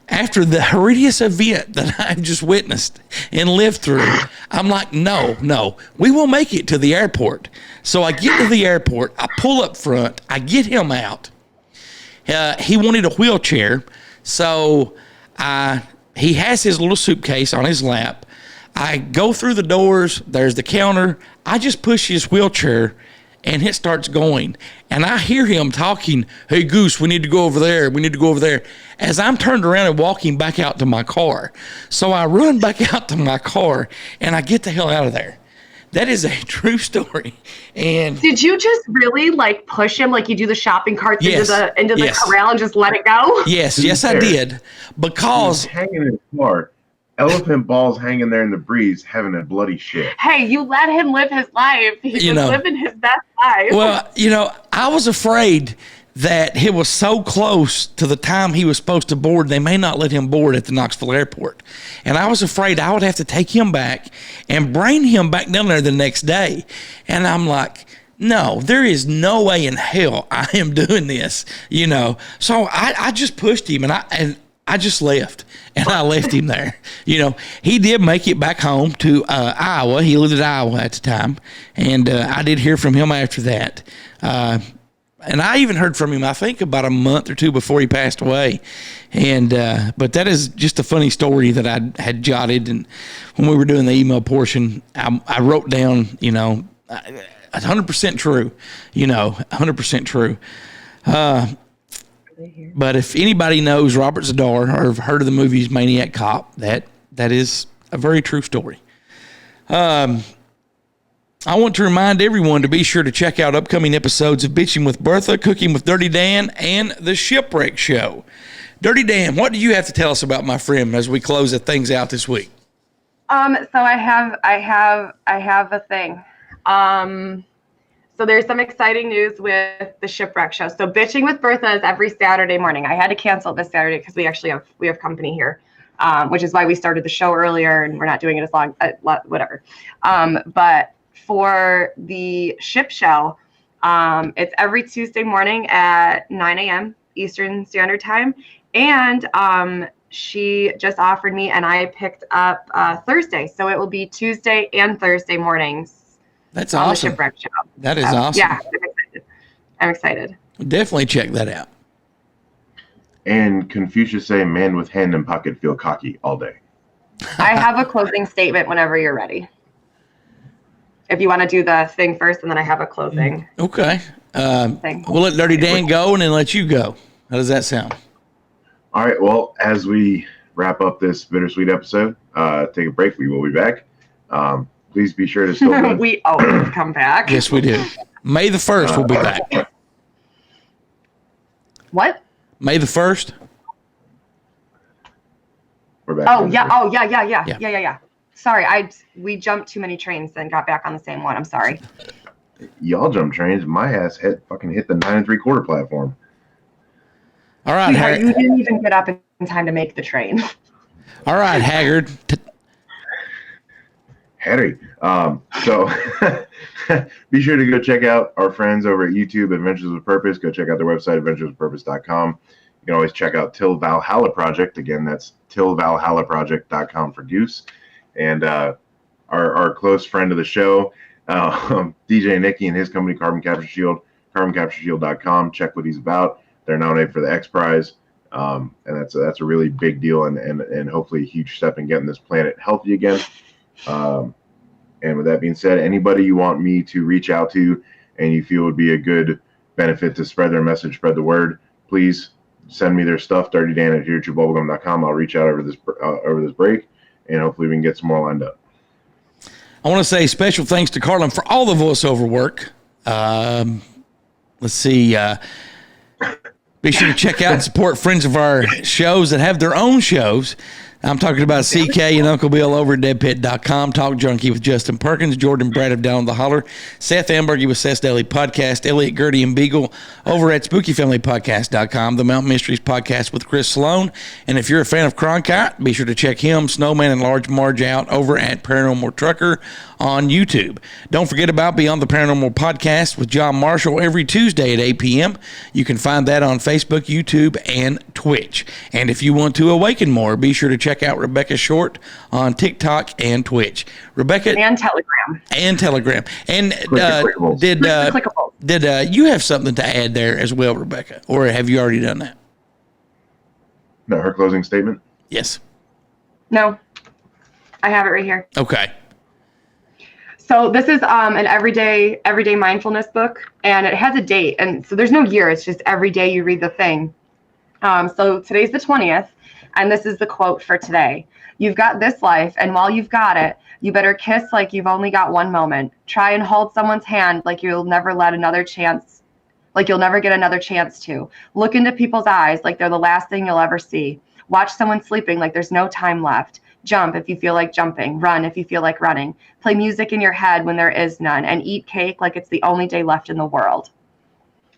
[SPEAKER 2] After the horrendous event that I've just witnessed and lived through, I'm like, no, we will make it to the airport. So I get to the airport, I pull up front, I get him out. He wanted a wheelchair, so he has his little suitcase on his lap. I go through the doors, there's the counter, I just push his wheelchair, and it starts going. And I hear him talking, hey, Goose, we need to go over there. We need to go over there. As I'm turned around and walking back out to my car. So I run back out to my car, and I get the hell out of there. That is a true story. And
[SPEAKER 4] did you just really push him like you do the shopping carts into the corral and just let it go?
[SPEAKER 2] Yes, I did. Because
[SPEAKER 3] hanging in his car. Elephant balls hanging there in the breeze, having a bloody shit.
[SPEAKER 4] Hey, you let him live his life. He's living his best life.
[SPEAKER 2] Well, I was afraid that he was so close to the time he was supposed to board, they may not let him board at the Knoxville airport. And I was afraid I would have to take him back and bring him back down there the next day. And I'm like, no, there is no way in hell I am doing this, So I just pushed him, and I just left, and I left him there. He did make it back home to Iowa. He lived in Iowa at the time, and I did hear from him after that. And I even heard from him, I think, about a month or two before he passed away. And but that is just a funny story that I had jotted. And when we were doing the email portion, I wrote down, 100% true, 100% true. But if anybody knows Robert Zadar or have heard of the movies Maniac Cop, that is a very true story. I want to remind everyone to be sure to check out upcoming episodes of Bitching with Bertha, Cooking with Dirty Dan, and The Shipwreck Show. Dirty Dan, what do you have to tell us about my friend as we close things out this week?
[SPEAKER 4] So I have a thing. So there's some exciting news with The Shipwreck Show. So Bitching with Bertha is every Saturday morning. I had to cancel this Saturday because we have company here, which is why we started the show earlier and we're not doing it as long, whatever. But for the ship show, it's every Tuesday morning at 9 a.m. Eastern Standard Time. And she just offered me, and I picked up Thursday. So it will be Tuesday and Thursday mornings.
[SPEAKER 2] That's awesome.
[SPEAKER 4] The Shipwreck Show.
[SPEAKER 2] That is awesome.
[SPEAKER 4] Yeah, I'm excited.
[SPEAKER 2] Definitely check that out.
[SPEAKER 3] And Confucius say, man with hand in pocket feel cocky all day.
[SPEAKER 4] I have a closing statement whenever you're ready. If you want to do the thing first, and then I have a closing.
[SPEAKER 2] Okay.
[SPEAKER 4] Thing.
[SPEAKER 2] We'll let Dirty Dan go and then let you go. How does that sound?
[SPEAKER 3] All right. Well, as we wrap up this bittersweet episode, take a break. We will be back. Please be sure to still
[SPEAKER 4] we always come back.
[SPEAKER 2] Yes, we do. May the 1st, we'll be back.
[SPEAKER 4] What?
[SPEAKER 2] May the 1st?
[SPEAKER 3] We're back.
[SPEAKER 4] Oh, yeah. Sorry, we jumped too many trains and got back on the same one. I'm sorry.
[SPEAKER 3] Y'all jump trains. My ass fucking hit the 9 3/4 platform.
[SPEAKER 2] All right,
[SPEAKER 4] Harry. You didn't even get up in time to make the train.
[SPEAKER 2] All right, Haggard.
[SPEAKER 3] Harry. So be sure to go check out our friends over at YouTube, Adventures with Purpose. Go check out their website, adventureswithpurpose.com. You can always check out Till Valhalla Project. Again, that's tillvalhallaproject.com for Goose. And our close friend of the show, DJ Nicky and his company, Carbon Capture Shield, carboncaptureshield.com. Check what he's about. They're nominated for the X Prize. And that's a really big deal and hopefully a huge step in getting this planet healthy again. And with that being said, anybody you want me to reach out to and you feel would be a good benefit to spread their message, spread the word, please send me their stuff, DirtyDan@HereToBubblegum.com. I'll reach out over this break, and hopefully we can get some more lined up.
[SPEAKER 2] I want to say special thanks to Carlin for all the voiceover work. Let's see. Be sure to check out and support friends of our shows that have their own shows. I'm talking about CK and Uncle Bill over at deadpit.com, Talk Junkie with Justin Perkins, Jordan Brad of Down the Holler, Seth Ambergy with Seth's Daily Podcast, Elliot Gertie and Beagle over at spookyfamilypodcast.com, the Mountain Mysteries Podcast with Chris Sloan. And if you're a fan of Cronkite, be sure to check him, Snowman, and Large Marge out over at Paranormal Trucker on YouTube. Don't forget about Beyond the Paranormal Podcast with John Marshall every Tuesday at 8 p.m. You can find that on Facebook, YouTube, and Twitch. And if you want to awaken more, be sure to check out Rebecca Short on TikTok and Twitch. Rebecca
[SPEAKER 4] and Telegram.
[SPEAKER 2] And did you have something to add there as well, Rebecca, or have you already done that?
[SPEAKER 3] No, her closing statement.
[SPEAKER 2] Yes.
[SPEAKER 4] No, I have it right here.
[SPEAKER 2] Okay.
[SPEAKER 4] So this is an everyday mindfulness book, and it has a date, and so there's no year. It's just every day you read the thing. So today's the 20th, and this is the quote for today. You've got this life, and while you've got it, you better kiss like you've only got one moment. Try and hold someone's hand like you'll never get another chance to. Look into people's eyes like they're the last thing you'll ever see. Watch someone sleeping like there's no time left. Jump if you feel like jumping. Run if you feel like running. Play music in your head when there is none. And eat cake like it's the only day left in the world.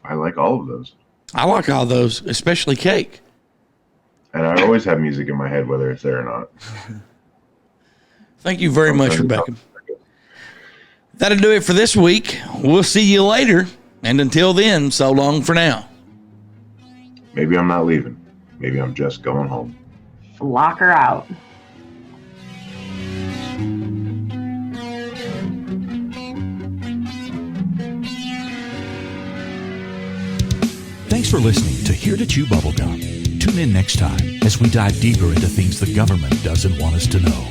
[SPEAKER 3] I like all of those.
[SPEAKER 2] I like all those, especially cake.
[SPEAKER 3] And I always have music in my head, whether it's there or not.
[SPEAKER 2] Thank you very much, Rebecca. That'll do it for this week. We'll see you later. And until then, so long for now.
[SPEAKER 3] Maybe I'm not leaving. Maybe I'm just going home.
[SPEAKER 4] Lock her out.
[SPEAKER 1] Thanks for listening to Here to Chew Bubblegum. Tune in next time as we dive deeper into things the government doesn't want us to know.